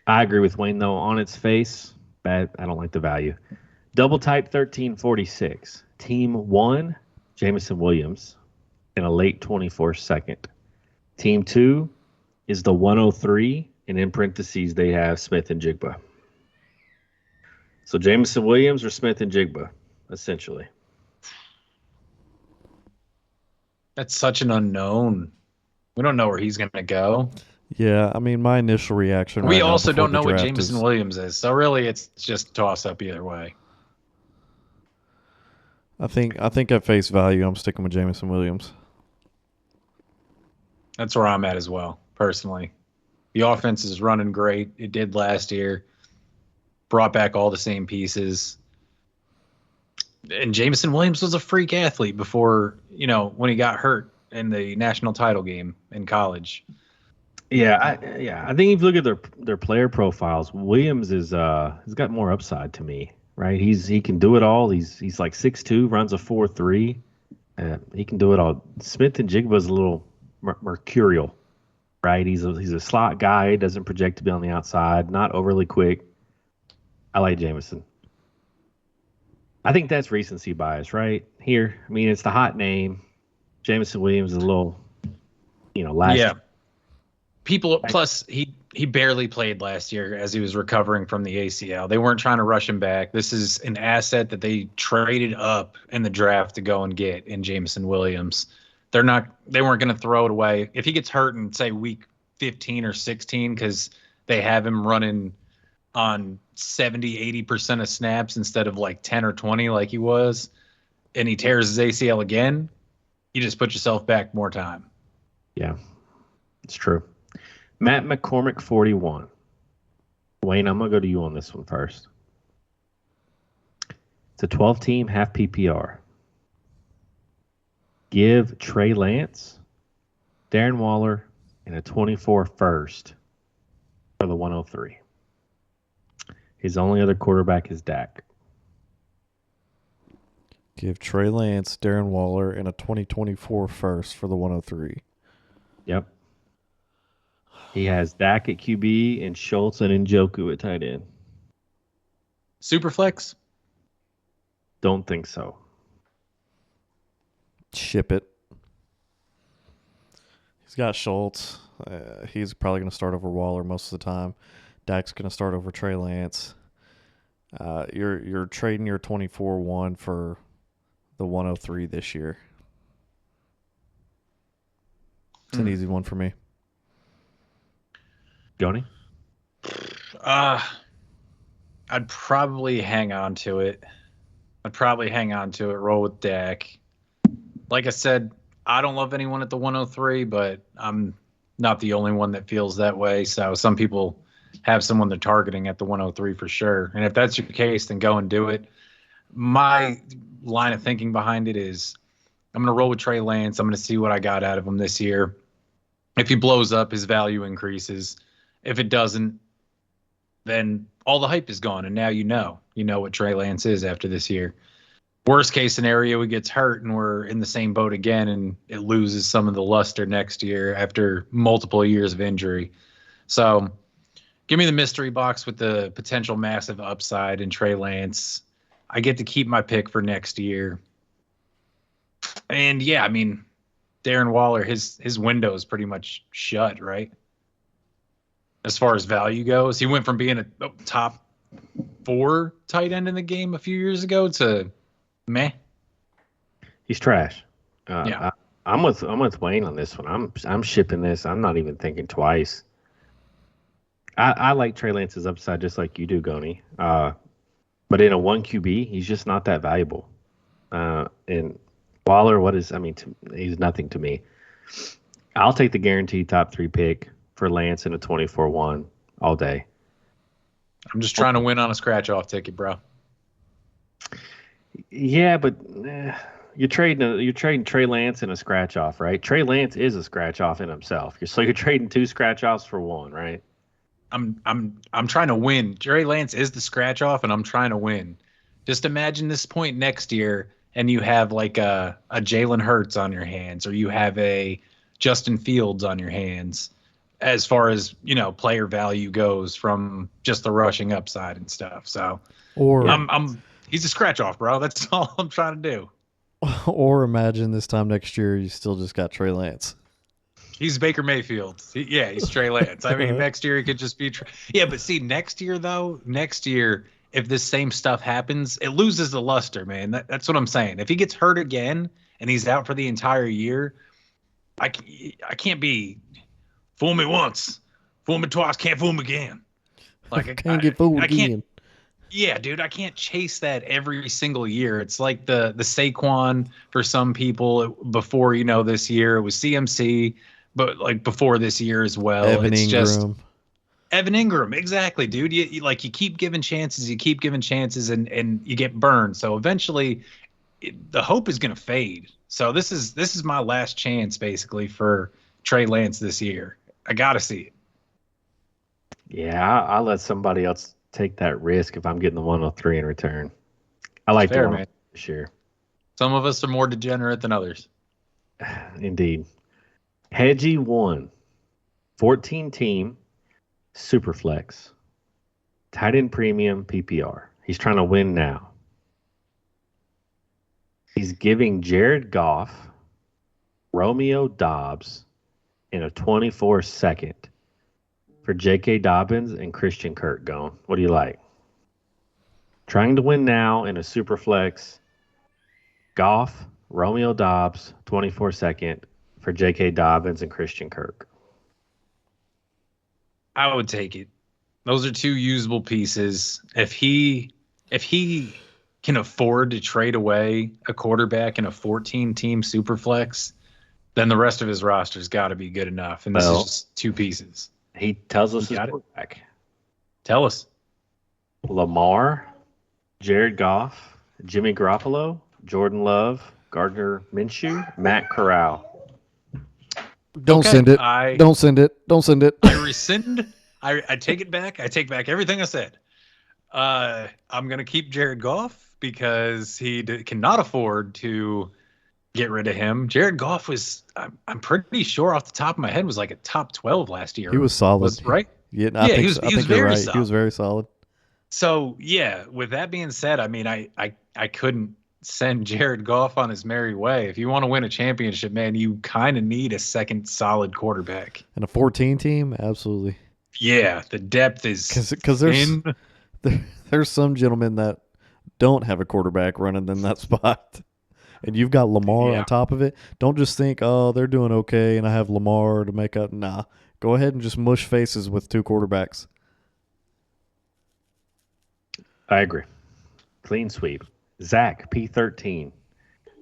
I agree with Wayne, though. On its face, bad. I don't like the value. Double type 1346. Team 1, Jameson Williams, in a late 24 second. Team 2 is the 103, and in parentheses, they have Smith and Jigba. So Jameson Williams or Smith and Jigba, essentially. That's such an unknown. We don't know where he's going to go. Yeah, I mean, my initial reaction. We also don't know what Jameson Williams is, so really, it's just toss up either way. I think at face value, I'm sticking with Jameson Williams. That's where I'm at as well, personally. The offense is running great. It did last year. Brought back all the same pieces. And Jameson Williams was a freak athlete before, when he got hurt in the national title game in college. Yeah, I think if you look at their player profiles, Williams is has got more upside to me, right? He can do it all. He's like 6'2", runs a 4.3. He can do it all. Smith and Jigba is a little mercurial, right? He's a slot guy. Doesn't project to be on the outside. Not overly quick. I like Jameson. I think that's recency bias, right? Here, I mean, it's the hot name. Jameson Williams is a little, last. Yeah. People, plus he barely played last year as he was recovering from the ACL. They weren't trying to rush him back. This is an asset that they traded up in the draft to go and get in Jameson Williams. They weren't going to throw it away. If he gets hurt in, say, week 15 or 16, because they have him running on 70, 80% of snaps instead of like 10 or 20 like he was, and he tears his ACL again, you just put yourself back more time. Yeah, it's true. Matt McCormick, 41. Wayne, I'm going to go to you on this one first. It's a 12-team, half PPR. Give Trey Lance, Darren Waller, and a 24 first for the 103. His only other quarterback is Dak. Give Trey Lance, Darren Waller, and a 2024 first for the 103. Yep. He has Dak at QB and Schultz and Njoku at tight end. Superflex? Don't think so. Ship it. He's got Schultz. He's probably going to start over Waller most of the time. Dak's going to start over Trey Lance. You're trading your 24-1 for the 103 this year. It's an easy one for me. Goni? I'd probably hang on to it. Roll with Dak. Like I said, I don't love anyone at the 103, but I'm not the only one that feels that way. So some people have someone they're targeting at the 103 for sure. And if that's your case, then go and do it. My line of thinking behind it is I'm going to roll with Trey Lance. I'm going to see what I got out of him this year. If he blows up, his value increases. If it doesn't, then all the hype is gone. And now you know what Trey Lance is after this year. Worst case scenario, he gets hurt and we're in the same boat again and it loses some of the luster next year after multiple years of injury. So give me the mystery box with the potential massive upside in Trey Lance. I get to keep my pick for next year. And yeah, I mean, Darren Waller, his window is pretty much shut, right? As far as value goes, he went from being a top 4 tight end in the game a few years ago to meh. He's trash. Yeah. I'm with Wayne on this one. I'm shipping this. I'm not even thinking twice. I like Trey Lance's upside just like you do, Goni. But in a 1 QB, he's just not that valuable. And Waller, he's nothing to me. I'll take the guaranteed top 3 pick for Lance in a 24-1 all day. I'm just trying to win on a scratch-off ticket, bro. Yeah, but you're trading Trey Lance in a scratch-off, right? Trey Lance is a scratch-off in himself. So you're trading 2 scratch-offs for 1, right? I'm trying to win. Trey Lance is the scratch-off, and I'm trying to win. Just imagine this point next year, and you have like a Jalen Hurts on your hands, or you have a Justin Fields on your hands. As far as player value goes, from just the rushing upside and stuff. So, Or he's a scratch off, bro. That's all I'm trying to do. Or imagine this time next year you still just got Trey Lance. He's Baker Mayfield. He's Trey Lance. I mean, next year he could just be. But see, next year, if this same stuff happens, it loses the luster, man. That's what I'm saying. If he gets hurt again and he's out for the entire year, I can't be. Fool me once, fool me twice, can't fool me again. Like I can't get fooled again. Yeah, dude, I can't chase that every single year. It's like the Saquon for some people before this year. It was CMC, but like before this year as well. Evan it's Ingram. just Evan Ingram, exactly, dude. You keep giving chances, and you get burned. So eventually, the hope is gonna fade. So this is my last chance basically for Trey Lance this year. I gotta see it. Yeah, I'll let somebody else take that risk if I'm getting the 103 in return. I like Fair, the man. this year. Some of us are more degenerate than others. Indeed. Hedgie 1, 14-team, Superflex, tight end premium PPR. He's trying to win now. He's giving Jared Goff, Romeo Dobbs, in a 24-second for J.K. Dobbins and Christian Kirk going. What do you like? Trying to win now in a super flex. Goff, Romeo Dobbs, 24-second for J.K. Dobbins and Christian Kirk. I would take it. Those are 2 usable pieces. If he can afford to trade away a quarterback in a 14-team super flex, then the rest of his roster's got to be good enough. And this is just 2 pieces. He tells us his got it. quarterback. Tell us. Lamar, Jared Goff, Jimmy Garoppolo, Jordan Love, Gardner Minshew, Matt Corral. Don't send it. Don't send it. Don't send it. I rescind. I take it back. I take back everything I said. I'm going to keep Jared Goff because he cannot afford to get rid of him. Jared Goff was, I'm pretty sure off the top of my head, was like a top 12 last year. He was solid. Right? Yeah, Yeah, he was I think you're very right. solid. He was very solid. So, yeah, with that being said, I mean, I couldn't send Jared Goff on his merry way. If you want to win a championship, man, you kind of need a second solid quarterback. And a 14 team, absolutely. Yeah, the depth is because there's some gentlemen that don't have a quarterback running in that spot, and you've got Lamar on top of it. Don't just think, oh, they're doing okay, and I have Lamar to make up. Nah, go ahead and just mush faces with two quarterbacks. I agree. Clean sweep. Zach, P13.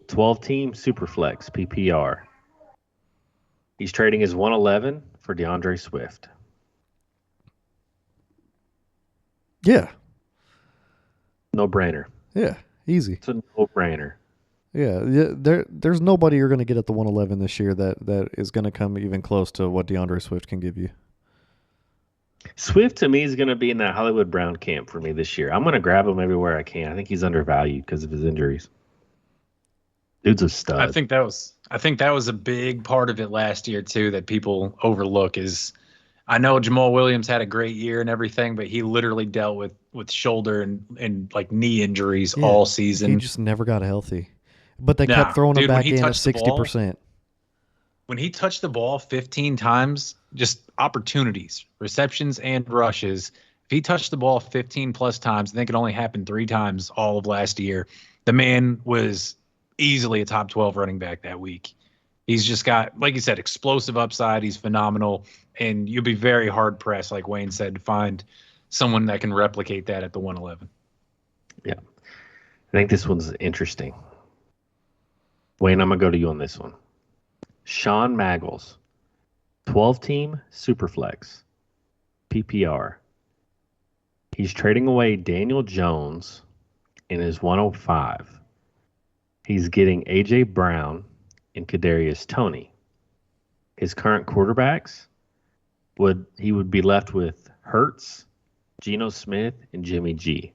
12-team Superflex, PPR. He's trading his 111 for DeAndre Swift. Yeah. No-brainer. Yeah, easy. It's a no-brainer. Yeah, there's nobody you're going to get at the 111 this year that is going to come even close to what DeAndre Swift can give you. Swift, to me, is going to be in that Hollywood Brown camp for me this year. I'm going to grab him everywhere I can. I think he's undervalued because of his injuries. Dude's a stud. I think that was a big part of it last year too that people overlook. Is I know Jamal Williams had a great year and everything, but he literally dealt with shoulder and like knee injuries all season. He just never got healthy. But they kept throwing him back in at 60%. When he touched the ball 15 times, just opportunities, receptions and rushes. If he touched the ball 15 plus times, I think it only happened 3 times all of last year. The man was easily a top 12 running back that week. He's just got, like you said, explosive upside. He's phenomenal. And you'll be very hard pressed, like Wayne said, to find someone that can replicate that at the 111. Yeah. I think this one's interesting. Wayne, I'm going to go to you on this one. Sean Maggles, 12-team Superflex, PPR. He's trading away Daniel Jones in his 105. He's getting A.J. Brown and Kadarius Toney. His current quarterbacks would be left with Hurts, Geno Smith, and Jimmy G.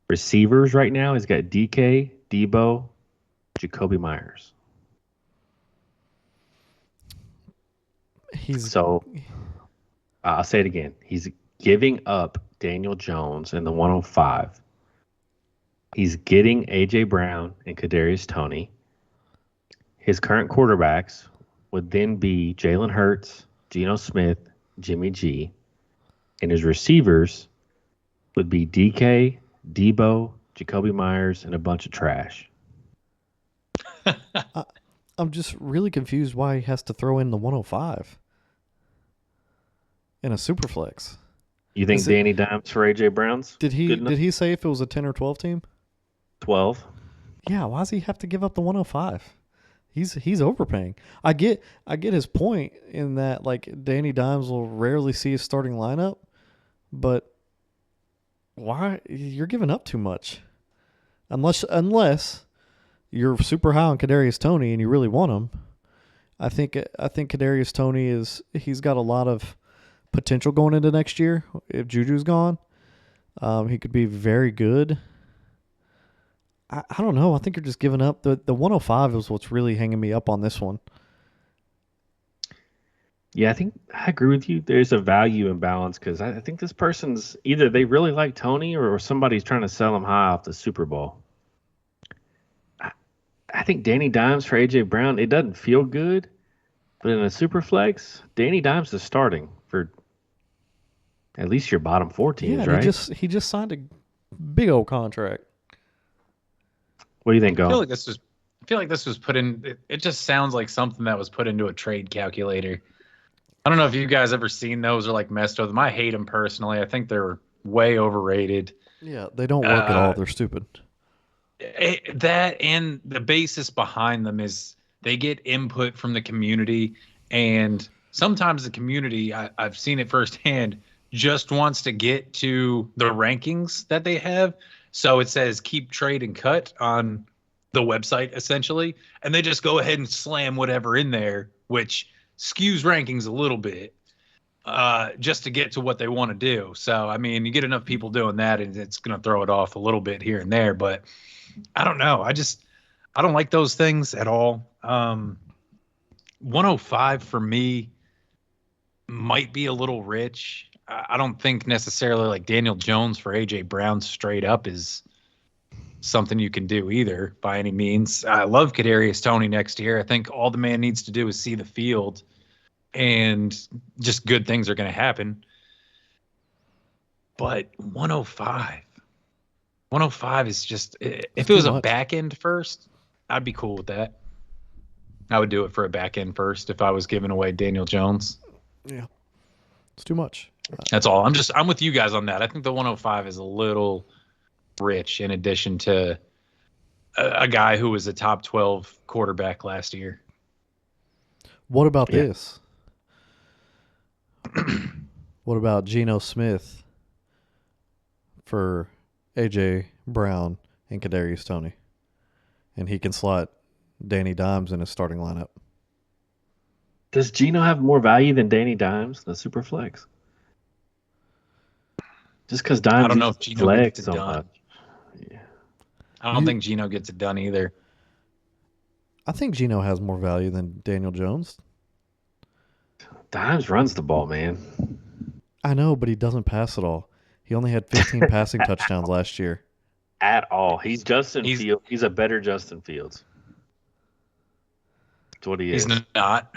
Receivers right now, he's got DK, Debo, Jacoby Myers. I'll say it again. He's giving up Daniel Jones in the 105. He's getting A.J. Brown and Kadarius Toney. His current quarterbacks would then be Jalen Hurts, Geno Smith, Jimmy G. And his receivers would be DK, Debo, Jacoby Myers, and a bunch of trash. I'm just really confused why he has to throw in the 105 in a Superflex. You think Danny Dimes for A.J. Brown's Did he say if it was a 10 or 12 team? 12. Yeah, why does he have to give up the 105? He's overpaying. I get his point in that, like, Danny Dimes will rarely see his starting lineup, but why you're giving up too much? Unless you're super high on Kadarius Toney and you really want him. I think Kadarius Toney he's got a lot of potential going into next year. If Juju's gone, he could be very good. I don't know. I think you're just giving up. The 105 is what's really hanging me up on this one. Yeah, I think I agree with you. There's a value imbalance because I think this person's either they really like Toney or somebody's trying to sell him high off the Super Bowl. I think Danny Dimes for A.J. Brown, it doesn't feel good, but in a super flex, Danny Dimes is starting for at least your bottom 4 teams, right? He just signed a big old contract. What do you think, Go? I feel like this was put in. It just sounds like something that was put into a trade calculator. I don't know if you guys ever seen those or like messed with them. I hate them personally. I think they're way overrated. Yeah, they don't work at all. They're stupid. That and the basis behind them is they get input from the community, and sometimes the community, I've seen it firsthand, just wants to get to the rankings that they have. So it says keep trade and cut on the website essentially, and they just go ahead and slam whatever in there, which skews rankings a little bit, just to get to what they want to do. So I mean, you get enough people doing that, and it's going to throw it off a little bit here and there. But I don't know. I don't like those things at all. 105 for me might be a little rich. I don't think necessarily like Daniel Jones for AJ Brown straight up is something you can do either by any means. I love Kadarius Toney next year. I think all the man needs to do is see the field, and just good things are going to happen. But 105 is just, if it was a back end first, I'd be cool with that. I would do it for a back end first if I was giving away Daniel Jones. Yeah, it's too much. That's all. I'm with you guys on that. I think the 105 is a little rich in addition to a guy who was a top 12 quarterback last year. What about this? What about Geno Smith for AJ Brown and Kadarius Toney? And he can slot Danny Dimes in his starting lineup. Does Geno have more value than Danny Dimes, the super flex? Just because Dimes I don't know if Geno gets it so done. much. Yeah. I don't think Geno gets it done either. I think Geno has more value than Daniel Jones. Dimes runs the ball, man. I know, but he doesn't pass at all. He only had 15 passing touchdowns last year. At all. He's Fields. He's a better Justin Fields. That's what he is. He's not.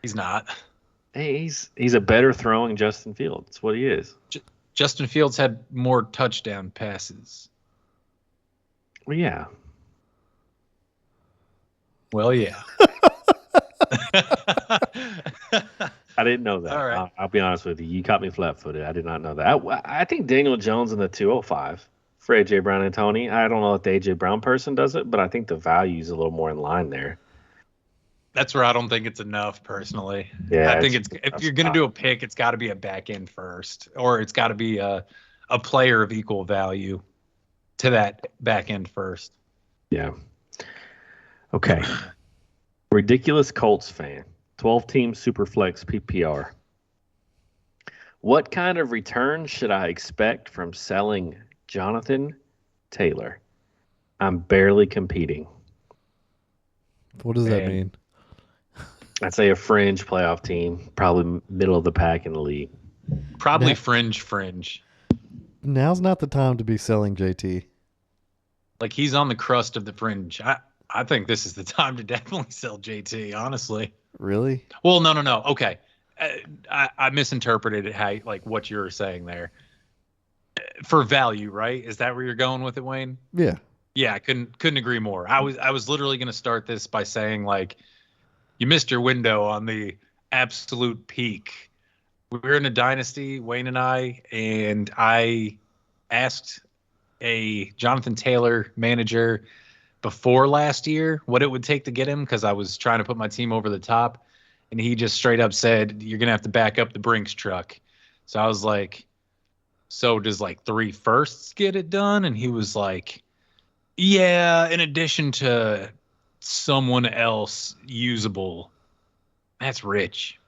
He's not. Hey, he's a better throwing Justin Fields. That's what he is. Justin Fields had more touchdown passes. Well, yeah. Well, yeah. I didn't know that. All right. I'll be honest with you. You caught me flat-footed. I did not know that. I think Daniel Jones in the 205 for A.J. Brown and Toney. I don't know if the A.J. Brown person does it, but I think the value is a little more in line there. That's where I don't think it's enough, personally. Yeah, I think if you're going to do a pick, it's got to be a back end first, or it's got to be a player of equal value to that back end first. Yeah. Okay. Ridiculous Colts fan. 12-team Superflex PPR. What kind of return should I expect from selling Jonathan Taylor? I'm barely competing. What does that mean? I'd say a fringe playoff team, probably middle of the pack in the league. Probably fringe. Now's not the time to be selling JT. Like, he's on the crust of the fringe. I think this is the time to definitely sell JT, honestly. Really? Well, no. Okay. I misinterpreted it, like what you were saying there. For value, right? Is that where you're going with it, Wayne? Yeah. Yeah, I couldn't agree more. I was literally going to start this by saying, like, you missed your window on the absolute peak. We're in a dynasty, Wayne and I asked a Jonathan Taylor manager before last year what it would take to get him, because I was trying to put my team over the top, and he just straight up said, you're going to have to back up the Brinks truck. So I was like, so does like 3 firsts get it done? And he was like, yeah, in addition to someone else usable. That's rich.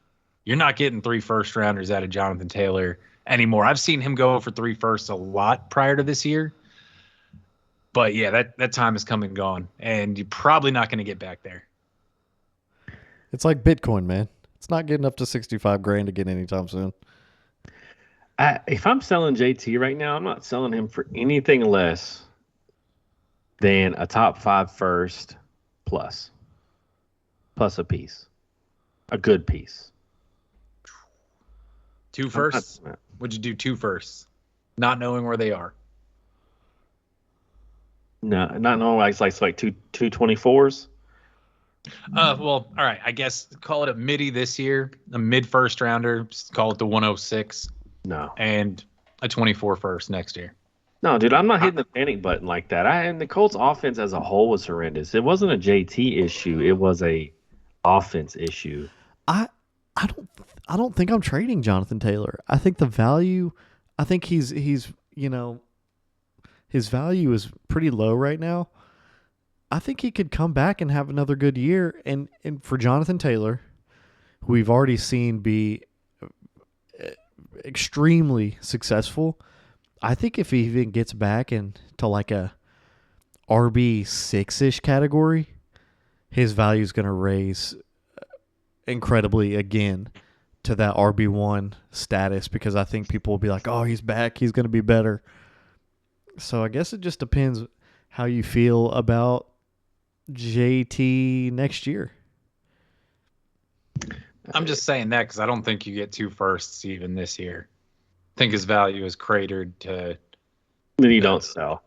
You're not getting 3 first rounders out of Jonathan Taylor anymore. I've seen him go for 3 firsts a lot prior to this year. But yeah, that time is come and gone, and you're probably not going to get back there. It's like Bitcoin, man. It's not getting up to $65,000 again anytime soon. If I'm selling JT right now, I'm not selling him for anything less than a top 5 first plus a piece, a good piece. 2 firsts? Would you do 2 firsts, not knowing where they are? No, not knowing it's like two 24s. Well, all right. I guess call it a midi this year, a mid first rounder. Call it the 106. No, and a 24 first next year. No, dude, I'm not hitting the panic button like that. And the Colts offense as a whole was horrendous. It wasn't a JT issue. It was a offense issue. I don't think I'm trading Jonathan Taylor. I think the value, I think he's his value is pretty low right now. I think he could come back and have another good year. And for Jonathan Taylor, who we've already seen be extremely successful, I think if he even gets back into like a RB6-ish category, his value is going to raise incredibly again to that RB1 status because I think people will be like, oh, he's back. He's going to be better. So I guess it just depends how you feel about JT next year. I'm just saying that because I don't think you get 2 firsts even this year. I think his value is cratered to. Then you don't sell.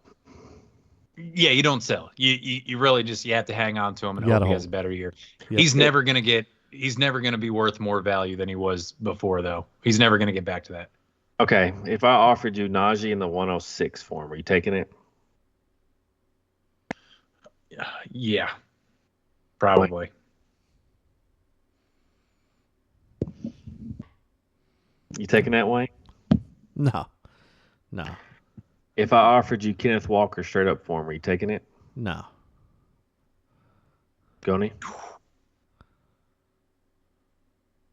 Yeah, you don't sell. You really just you have to hang on to him and You hope gotta he has a hold. better year. Yep. He's never gonna be worth more value than he was before, though. He's never gonna get back to that. Okay, if I offered you Najee in the 106 form, are you taking it? Yeah, probably. You taking that, Wayne? No. If I offered you Kenneth Walker straight up form, are you taking it? No. Goni?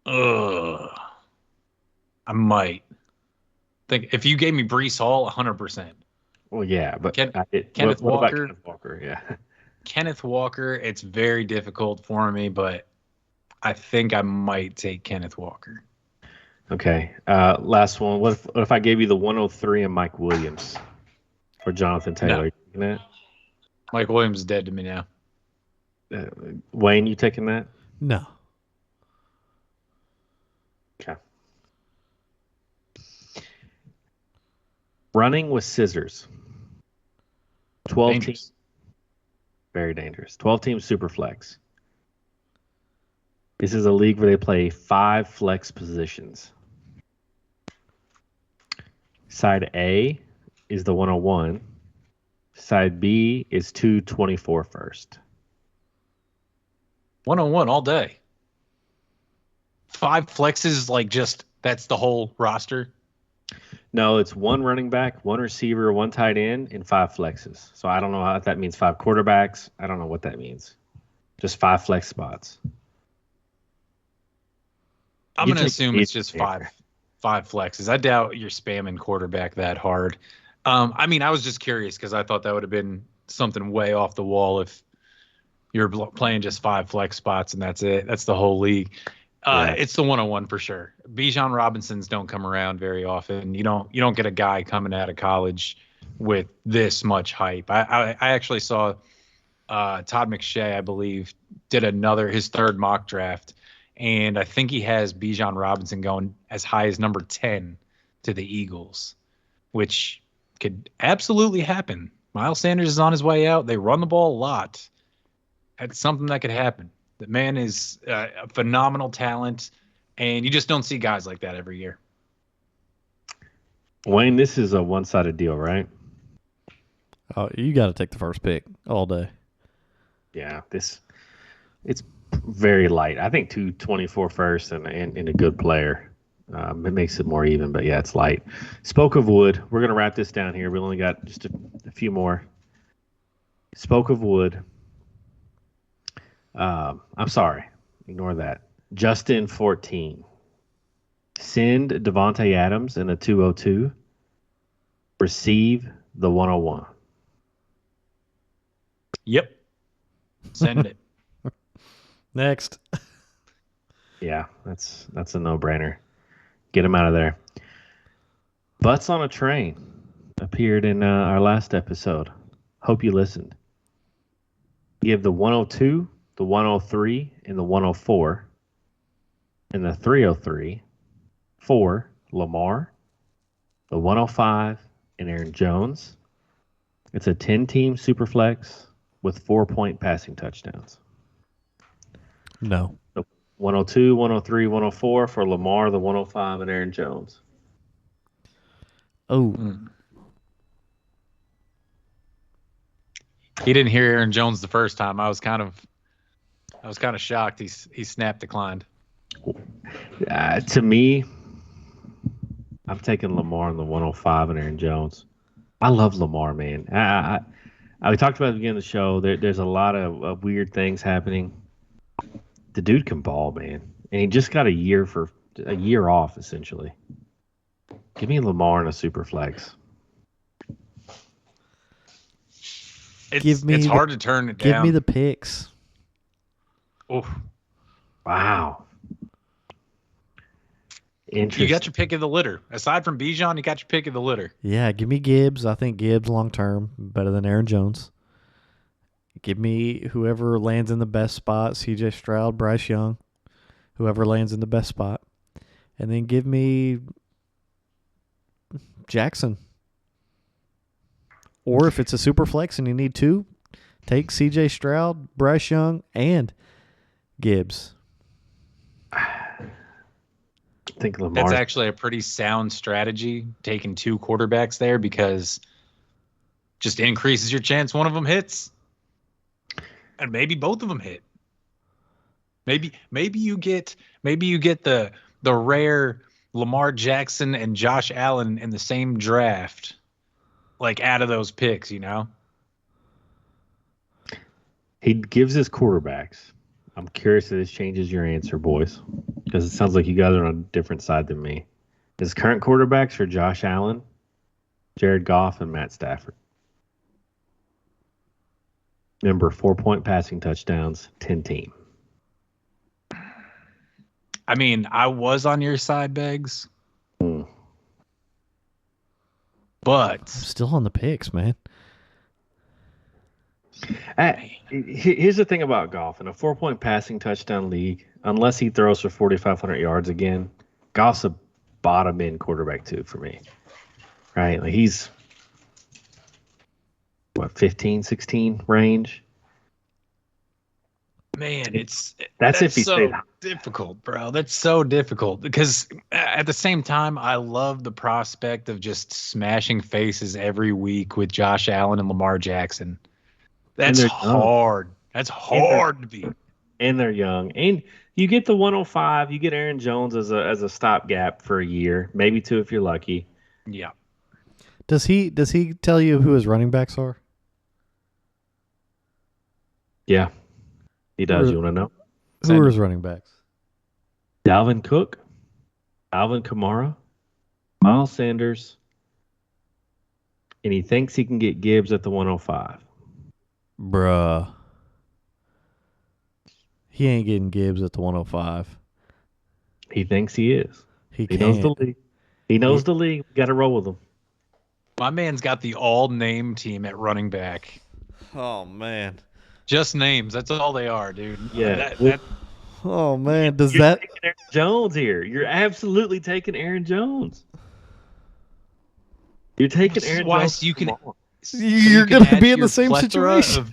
Ugh. I might think if you gave me Breece Hall, 100%. Well, yeah, but Kenneth what about Walker? Kenneth Walker? Yeah. Kenneth Walker, it's very difficult for me, but I think I might take Kenneth Walker. Okay. Last one. What if I gave you the 103 and Mike Williams or Jonathan Taylor? No. You taking that? Mike Williams is dead to me now. Wayne, you taking that? No. Okay. Running with scissors. 12 Dangerous. teams. Very dangerous. 12 teams super flex. This is a league where they play 5 flex positions. Side A is the 101. Side B is 224 first. 101 all day. 5 flexes, like just that's the whole roster. No, it's 1 running back, 1 receiver, 1 tight end, and 5 flexes. So I don't know if that means 5 quarterbacks. I don't know what that means. Just 5 flex spots. I'm You going to take assume it it's just there. five flexes. I doubt you're spamming quarterback that hard. I mean, I was just curious because I thought that would have been something way off the wall if you're playing just 5 flex spots and that's it. That's the whole league. Yeah. It's the 101 for sure. Bijan Robinsons don't come around very often. You don't get a guy coming out of college with this much hype. I actually saw Todd McShay, I believe, did his 3rd mock draft, and I think he has Bijan Robinson going as high as number 10 to the Eagles, which could absolutely happen. Miles Sanders is on his way out. They run the ball a lot. That's something that could happen. The man is a phenomenal talent, and you just don't see guys like that every year. Wayne, this is a one-sided deal, right? Oh, you got to take the first pick all day. Yeah, it's very light. I think 224 first and a good player. It makes it more even, but yeah, it's light. Spoke of wood. We're going to wrap this down here. We only got just a few more. Spoke of wood. I'm sorry. Ignore that. Justin 14. Send Devontae Adams in a 202. Receive the 101. Yep. Send it. Next. Yeah, that's a no-brainer. Get him out of there. Butts on a Train appeared in our last episode. Hope you listened. Give the 102, the 103, and the 104, and the 303 for Lamar, the 105, and Aaron Jones. It's a 10-team super flex with 4-point passing touchdowns. No. 102, 103, 104 for Lamar, the 105, and Aaron Jones. Oh. He didn't hear Aaron Jones the first time. I was kind of shocked. He snap declined. To me, I'm taking Lamar in the 105 and Aaron Jones. I love Lamar, man. We talked about it at the beginning of the show. There's a lot of weird things happening. The dude can ball, man, and he just got a year off essentially. Give me Lamar in a super flex. It's hard to turn it down. Give me the picks. Oof. Wow. Interesting. You got your pick of the litter. Aside from Bijan, you got your pick of the litter. Yeah, give me Gibbs. I think Gibbs long term better than Aaron Jones. Give me whoever lands in the best spot, CJ Stroud, Bryce Young, whoever lands in the best spot. And then give me Jackson. Or if it's a super flex and you need two, take CJ Stroud, Bryce Young, and Gibbs. I think Lamar. That's actually a pretty sound strategy, taking two quarterbacks there, because just increases your chance one of them hits. And maybe both of them hit. Maybe you get the rare Lamar Jackson and Josh Allen in the same draft, like out of those picks, you know. He gives his quarterbacks. I'm curious if this changes your answer, boys, because it sounds like you guys are on a different side than me. His current quarterbacks are Josh Allen, Jared Goff, and Matt Stafford. Remember, 4-point passing touchdowns, 10 team. I mean, I was on your side, Beggs. But I'm still on the picks, man. Here's the thing about Goff. In a 4-point passing touchdown league, unless he throws for 4,500 yards again, Goff's a bottom end quarterback too for me. Right? Like he's 15, 16 range. man, that's if he so stayed. difficult, bro. That's so difficult because at the same time, I love the prospect of just smashing faces every week with Josh Allen and Lamar Jackson. That's hard. That's hard to beat. And they're young. And you get the 105. You get Aaron Jones as a stopgap for a year, maybe two if you're lucky. Yeah. Does he tell you who his running backs are? Yeah, he does. You want to know? Who are his running backs? Dalvin Cook, Alvin Kamara, Miles Sanders, and he thinks he can get Gibbs at the 105. Bruh. He ain't getting Gibbs at the 105. He thinks he is. He knows the league. He knows the league. Got to roll with him. My man's got the all-name team at running back. Oh, man. Just names. That's all they are, dude. Yeah. Oh, man. You're taking Aaron Jones here. You're absolutely taking Aaron Jones. You're taking Aaron Jones. So you're going to be in the same situation.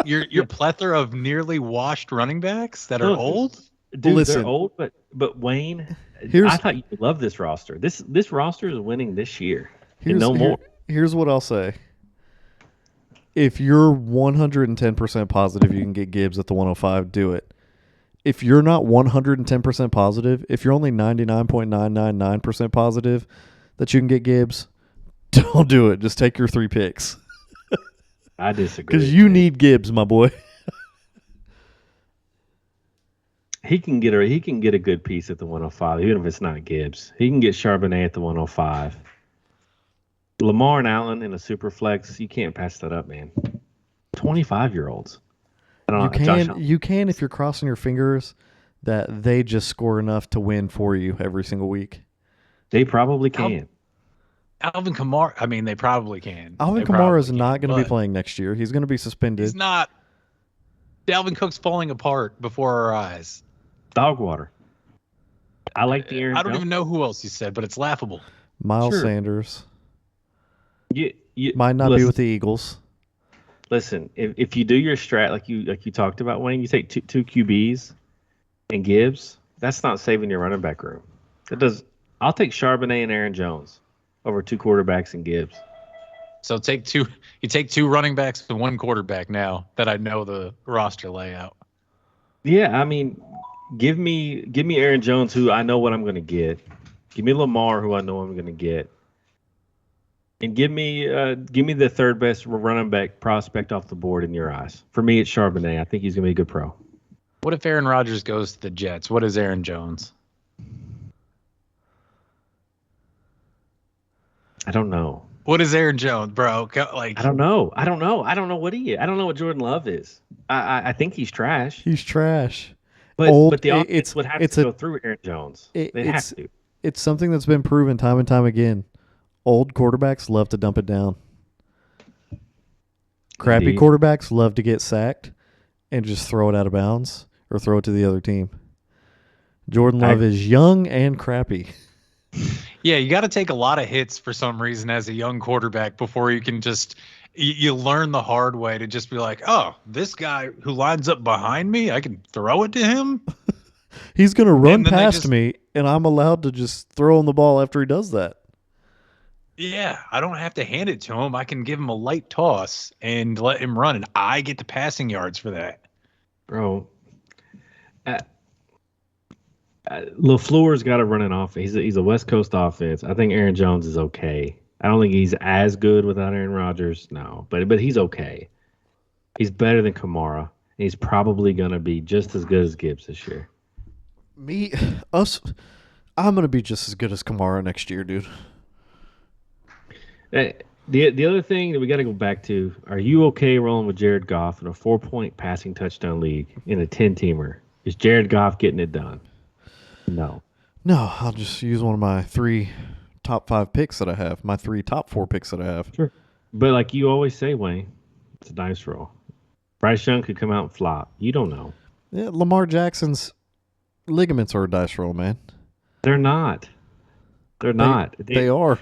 Your plethora of nearly washed running backs that are old? Dude, listen, they're old, but Wayne, I thought you would love this roster. This roster is winning this year. More. Here's what I'll say. If you're 110% positive you can get Gibbs at the 105, do it. If you're not 110% positive, if you're only 99.999% positive that you can get Gibbs, don't do it. Just take your 3 picks. I disagree. Because you need Gibbs, my boy. He can get a good piece at the 105, even if it's not Gibbs. He can get Charbonnet at the 105. Lamar and Allen in a super flex, you can't pass that up, man. 25-year-olds. You can if you're crossing your fingers that they just score enough to win for you every single week. They probably can. Alvin Kamara, I mean, they probably can. Alvin Kamara is not going to be playing next year. He's going to be suspended. He's not. Dalvin Cook's falling apart before our eyes. Dog water. I like the Aaron I don't Jones. even know who else you said, but it's laughable. Miles Sanders. You might not be with the Eagles. Listen, if you do your strat like you talked about, Wayne, you take two QBs and Gibbs, that's not saving your running back room. I'll take Charbonnet and Aaron Jones over 2 quarterbacks and Gibbs. So you take 2 running backs and 1 quarterback now that I know the roster layout. Yeah, I mean, give me Aaron Jones, who I know what I'm going to get. Give me Lamar, who I know I'm going to get. And give me the third best running back prospect off the board in your eyes. For me, it's Charbonnet. I think he's going to be a good pro. What if Aaron Rodgers goes to the Jets? What is Aaron Jones? I don't know. What is Aaron Jones, bro? Like, I don't know. I don't know what he is. I don't know what Jordan Love is. I think he's trash. He's trash. But the offense would have to go through Aaron Jones. They'd have to. It's something that's been proven time and time again. Old quarterbacks love to dump it down. Crappy Indeed. quarterbacks love to get sacked and just throw it out of bounds or throw it to the other team. Jordan Love is young and crappy. yeah, you got to take a lot of hits for some reason as a young quarterback before you can just you learn the hard way to just be like, oh, this guy who lines up behind me, I can throw it to him. He's going to run past me, and I'm allowed to just throw him the ball after he does that. Yeah, I don't have to hand it to him. I can give him a light toss and let him run, and I get the passing yards for that. Bro, LaFleur's got to run an offense. He's a West Coast offense. I think Aaron Jones is okay. I don't think he's as good without Aaron Rodgers. No, but he's okay. He's better than Kamara. He's probably going to be just as good as Gibbs this year. I'm going to be just as good as Kamara next year, dude. The other thing that we got to go back to, are you okay rolling with Jared Goff in a 4-point passing touchdown league in a 10-teamer? Is Jared Goff getting it done? No. No, I'll just use one of my 3 top 5 picks that I have, my 3 top 4 picks that I have. Sure. But like you always say, Wayne, it's a dice roll. Bryce Young could come out and flop. You don't know. Yeah, Lamar Jackson's ligaments are a dice roll, man. They're not. They're not. They are.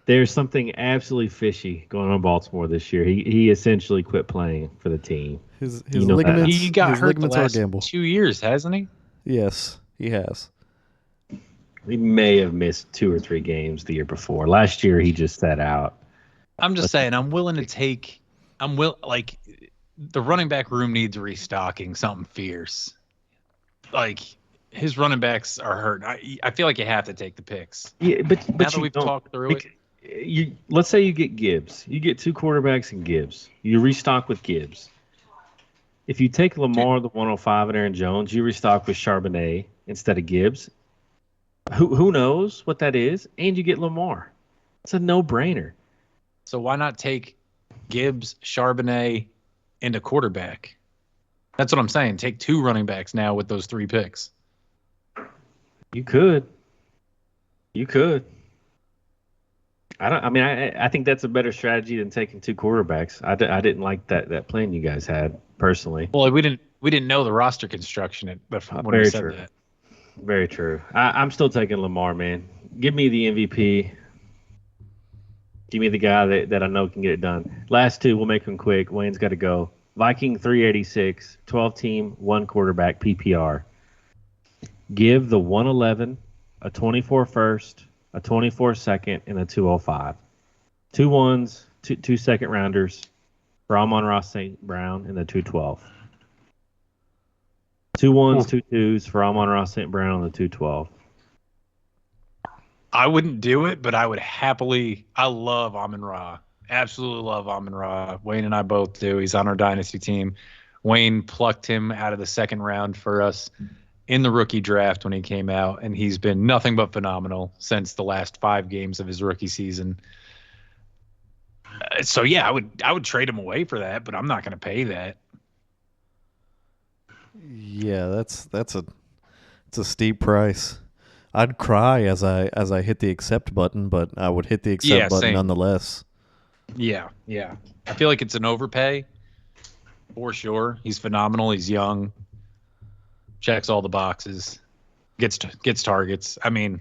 There's something absolutely fishy going on in Baltimore this year. He essentially quit playing for the team. His ligaments. He got his hurt the ligaments are a last gamble. 2 years, hasn't he? Yes, he has. He may have missed 2 or 3 games the year before. Last year, he just sat out. I'm just saying, I'm willing to take. Like, the running back room needs restocking, something fierce. Like, his running backs are hurt. I feel like you have to take the picks. Yeah, but now that we've talked through it. Let's say you get Gibbs. You get 2 quarterbacks and Gibbs. You restock with Gibbs. If you take Lamar, the 105, and Aaron Jones, you restock with Charbonnet instead of Gibbs. Who knows what that is? And you get Lamar. It's a no-brainer. So why not take Gibbs, Charbonnet, and a quarterback? That's what I'm saying. Take 2 running backs now with those 3 picks. You could. I think that's a better strategy than taking 2 quarterbacks. I didn't like that plan you guys had personally. Well, we didn't know the roster construction when we said true. that. Very true. I'm still taking Lamar, man. Give me the MVP. Give me the guy that I know can get it done. Last 2, we'll make them quick. Wayne's got to go. Viking 386, 12-team, 1 quarterback, PPR. Give the 111, a 24 first, a 24 second, and a 205. 2 ones, 2 second rounders for Amon-Ra St. Brown, and the 212. 2 ones, 2 twos for Amon-Ra St. Brown, and the 212. I wouldn't do it, but I would happily. I love Amon-Ra. Absolutely love Amon-Ra. Wayne and I both do. He's on our dynasty team. Wayne plucked him out of the 2nd round for us in the rookie draft when he came out, and he's been nothing but phenomenal since the last 5 games of his rookie season. So yeah, I would trade him away for that, but I'm not going to pay that. Yeah, it's a steep price. I'd cry as I hit the accept button, but I would hit the accept button same. Nonetheless. Yeah. I feel like it's an overpay for sure. He's phenomenal. He's young. Checks all the boxes. Gets targets. I mean,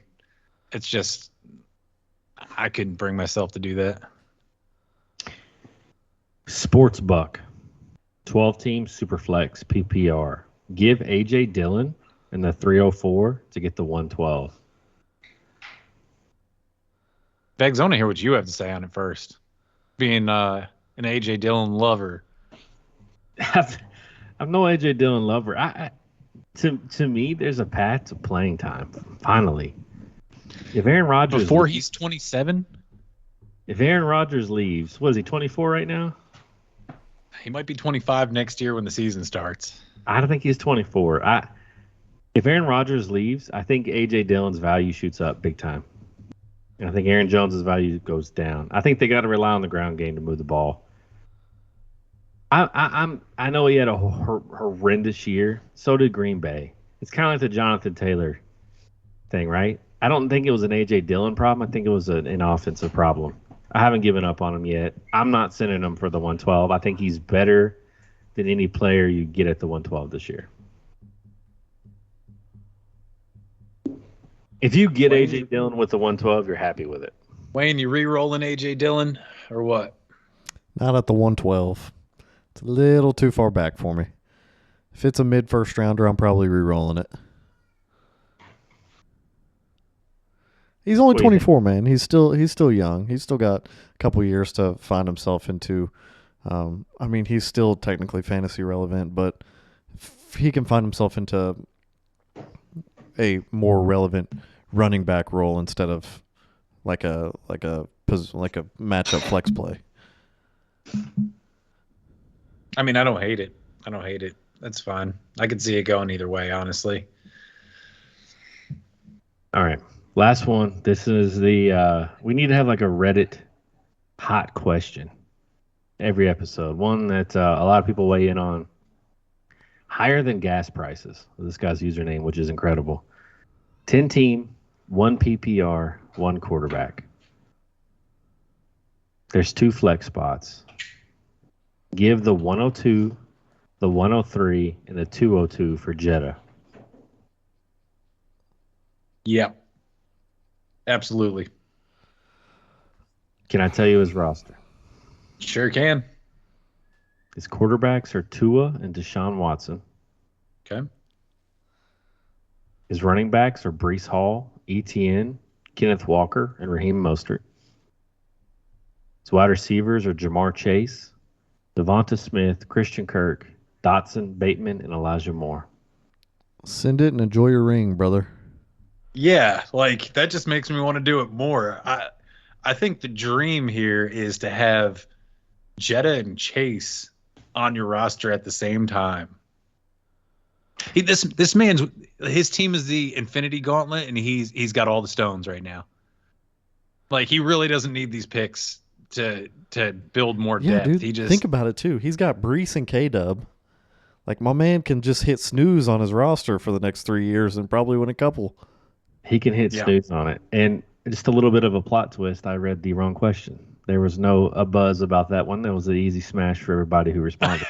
it's just I couldn't bring myself to do that. Sports Buck, 12-team Superflex PPR. Give A.J. Dillon and the 304 to get the 112. Begs, I want to hear what you have to say on it first. Being an A.J. Dillon lover. I'm no A.J. Dillon lover. To me, there's a path to playing time. Finally, if Aaron Rodgers before he's 27, if Aaron Rodgers leaves, what is he 24 right now? He might be 25 next year when the season starts. I don't think he's 24. If Aaron Rodgers leaves, I think A.J. Dillon's value shoots up big time. And I think Aaron Jones's value goes down. I think they got to rely on the ground game to move the ball. I know he had a horrendous year. So did Green Bay. It's kind of like the Jonathan Taylor thing, right? I don't think it was an A.J. Dillon problem. I think it was an offensive problem. I haven't given up on him yet. I'm not sending him for the 112. I think he's better than any player you get at the 112 this year. If you get A.J. Dillon with the 112, you're happy with it. Wayne, you re-rolling A.J. Dillon or what? Not at the 112. It's a little too far back for me. If it's a mid-first rounder, I'm probably re-rolling it. He's only 24, man. He's still young. He's still got a couple years to find himself into. He's still technically fantasy relevant, but if he can find himself into a more relevant running back role instead of like a matchup flex play. I mean, I don't hate it. That's fine. I could see it going either way, honestly. All right. Last one. This is the we need to have like a Reddit hot question every episode. One that a lot of people weigh in on. Higher than gas prices. This guy's username, which is incredible. 10 team, 1 PPR, 1 quarterback. There's 2 flex spots. Give the 102, the 103, and the 202 for Jetta. Yep. Absolutely. Can I tell you his roster? Sure can. His quarterbacks are Tua and Deshaun Watson. Okay. His running backs are Breece Hall, ETN, Kenneth Walker, and Raheem Mostert. His wide receivers are Jamar Chase, Devonta Smith, Christian Kirk, Dotson, Bateman, and Elijah Moore. Send it and enjoy your ring, brother. Yeah, like that just makes me want to do it more. I think the dream here is to have Jetta and Chase on your roster at the same time. This man's his team is the Infinity Gauntlet, and he's got all the stones right now. Like he really doesn't need these picks to build more depth. Dude, He just think about it too. He's got Breece and K-Dub. Like my man can just hit snooze on his roster for the next 3 years and probably win a couple. He can hit snooze on it. And just a little bit of a plot twist. I read the wrong question. There was no a buzz about that one. That was an easy smash for everybody who responded.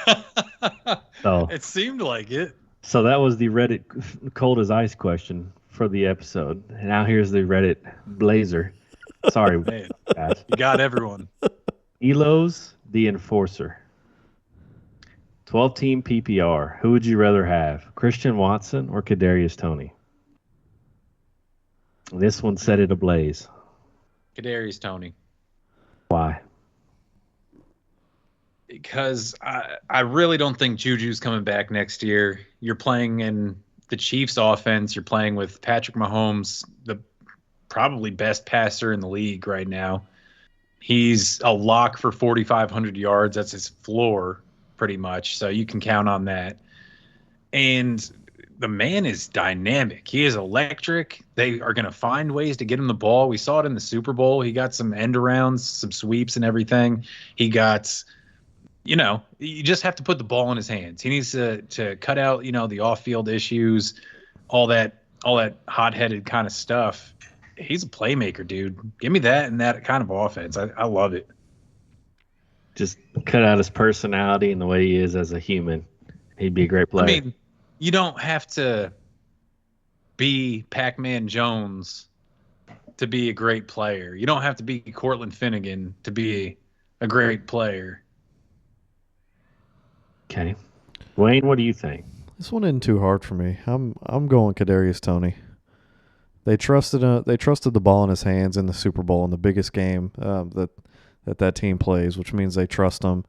So it seemed like it. So that was the Reddit cold as ice question for the episode. And now here's the Reddit blazer. Sorry, Man, guys. you got everyone. Elo's the Enforcer. 12-team PPR. Who would you rather have, Christian Watson or Kadarius Toney? This one set it ablaze. Kadarius Toney. Why? Because I really don't think Juju's coming back next year. You're playing in the Chiefs offense. You're playing with Patrick Mahomes, the probably best passer in the league right now. He's a lock for 4,500 yards. That's his floor pretty much. So you can count on that. And the man is dynamic. He is electric. They are going to find ways to get him the ball. We saw it in the Super Bowl. He got some end arounds, some sweeps and everything. He got... you just have to put the ball in his hands. He needs to cut out, the off-field issues, all that hot-headed kind of stuff. He's a playmaker, dude. Give me that and that kind of offense. I love it. Just cut out his personality and the way he is as a human. He'd be a great player. I mean, you don't have to be Pac-Man Jones to be a great player. You don't have to be Cortland Finnegan to be a great player. Okay. Wayne, what do you think? This one isn't too hard for me. I'm going Kadarius Toney. They trusted the ball in his hands in the Super Bowl in the biggest game that team plays, which means they trust him.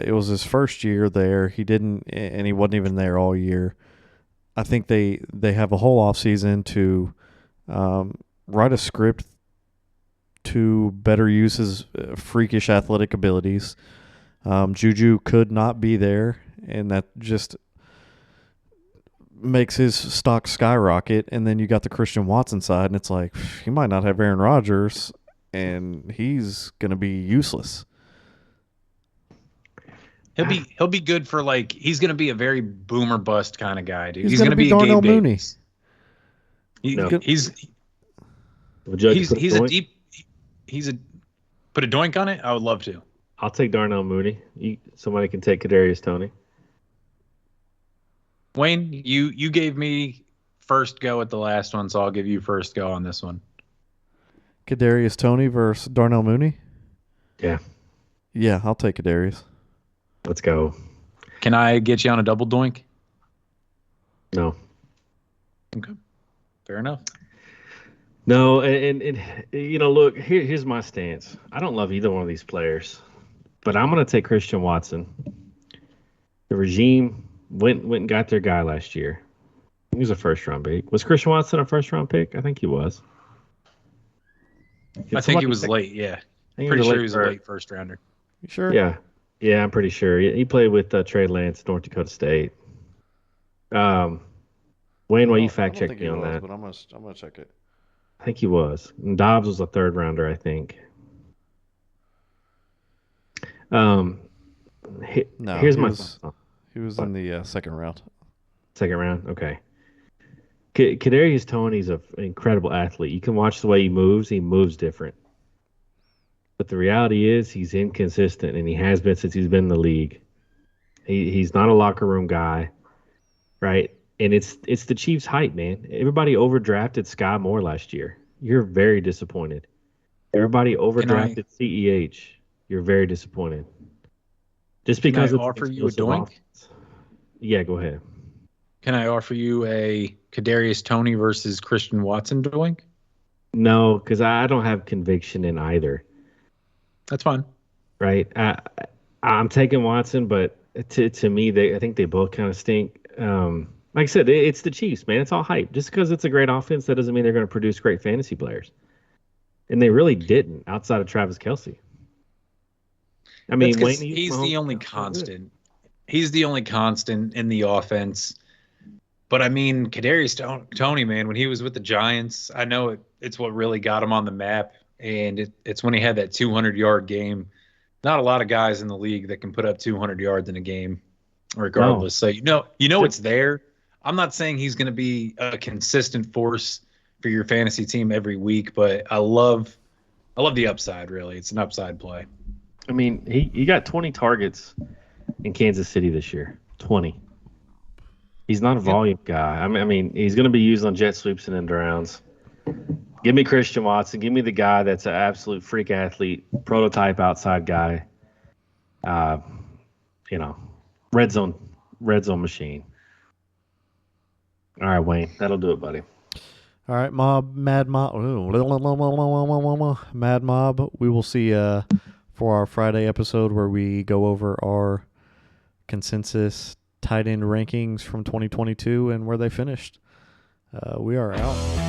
It was his first year there. He wasn't even there all year. I think they have a whole offseason to write a script to better use his freakish athletic abilities. Juju could not be there, and that just makes his stock skyrocket, and then you got the Christian Watson side, and it's like he might not have Aaron Rodgers, and he's going to be useless. He'll be good for like he's going to be a very boomer bust kind of guy, dude. He's going gonna to be a Darnell Gabe Mooney. Davis. No. He's a deep. He's a put a doink on it. I would love to. I'll take Darnell Mooney. Somebody can take Kadarius Toney. Wayne, you gave me first go at the last one, so I'll give you first go on this one. Kadarius Toney versus Darnell Mooney. Yeah. Yeah, I'll take Kadarius. Let's go. Can I get you on a double doink? No. Okay. Fair enough. No, and look, here's my stance. I don't love either one of these players, but I'm going to take Christian Watson. The regime went and got their guy last year. He was a first-round pick. Was Christian Watson a first-round pick? I think he was. I think he was late, yeah. Pretty sure he was a late first-rounder. You sure? Yeah. Yeah, I'm pretty sure. He played with Trey Lance, North Dakota State. Wayne, while you fact-check me on that. But I'm gonna check it. I think he was. And Dobbs was a third-rounder, I think. Here's my thoughts. He was in the second round. Second round? Okay. Kadarius Toney's an incredible athlete. You can watch the way he moves different. But the reality is he's inconsistent, and he has been since he's been in the league. He's not a locker room guy, right? And it's the Chiefs' hype, man. Everybody overdrafted Sky Moore last year. You're very disappointed. Everybody overdrafted CEH. You're very disappointed. Just because Can I offer you a doink? Offense. Yeah, go ahead. Can I offer you a Kadarius Toney versus Christian Watson doink? No, because I don't have conviction in either. That's fine. Right? I'm taking Watson, but to me, I think they both kind of stink. Like I said, it's the Chiefs, man. It's all hype. Just because it's a great offense, that doesn't mean they're going to produce great fantasy players. And they really didn't outside of Travis Kelce. I mean, Wayne, he's the only constant. He's the only constant in the offense. But I mean, Kadarius Toney, man, when he was with the Giants, I know it's what really got him on the map. And it's when he had that 200-yard game. Not a lot of guys in the league that can put up 200 yards in a game, regardless. No. So it's there. I'm not saying he's going to be a consistent force for your fantasy team every week, but I love the upside. Really, it's an upside play. I mean, he got 20 targets in Kansas City this year. 20. He's not a volume guy. I mean, he's going to be used on jet sweeps and end rounds. Give me Christian Watson. Give me the guy that's an absolute freak athlete, prototype outside guy. Red zone machine. All right, Wayne, that'll do it, buddy. All right, Mad Mob. We will see for our Friday episode where we go over our consensus tight end rankings from 2022 and where they finished. We are out.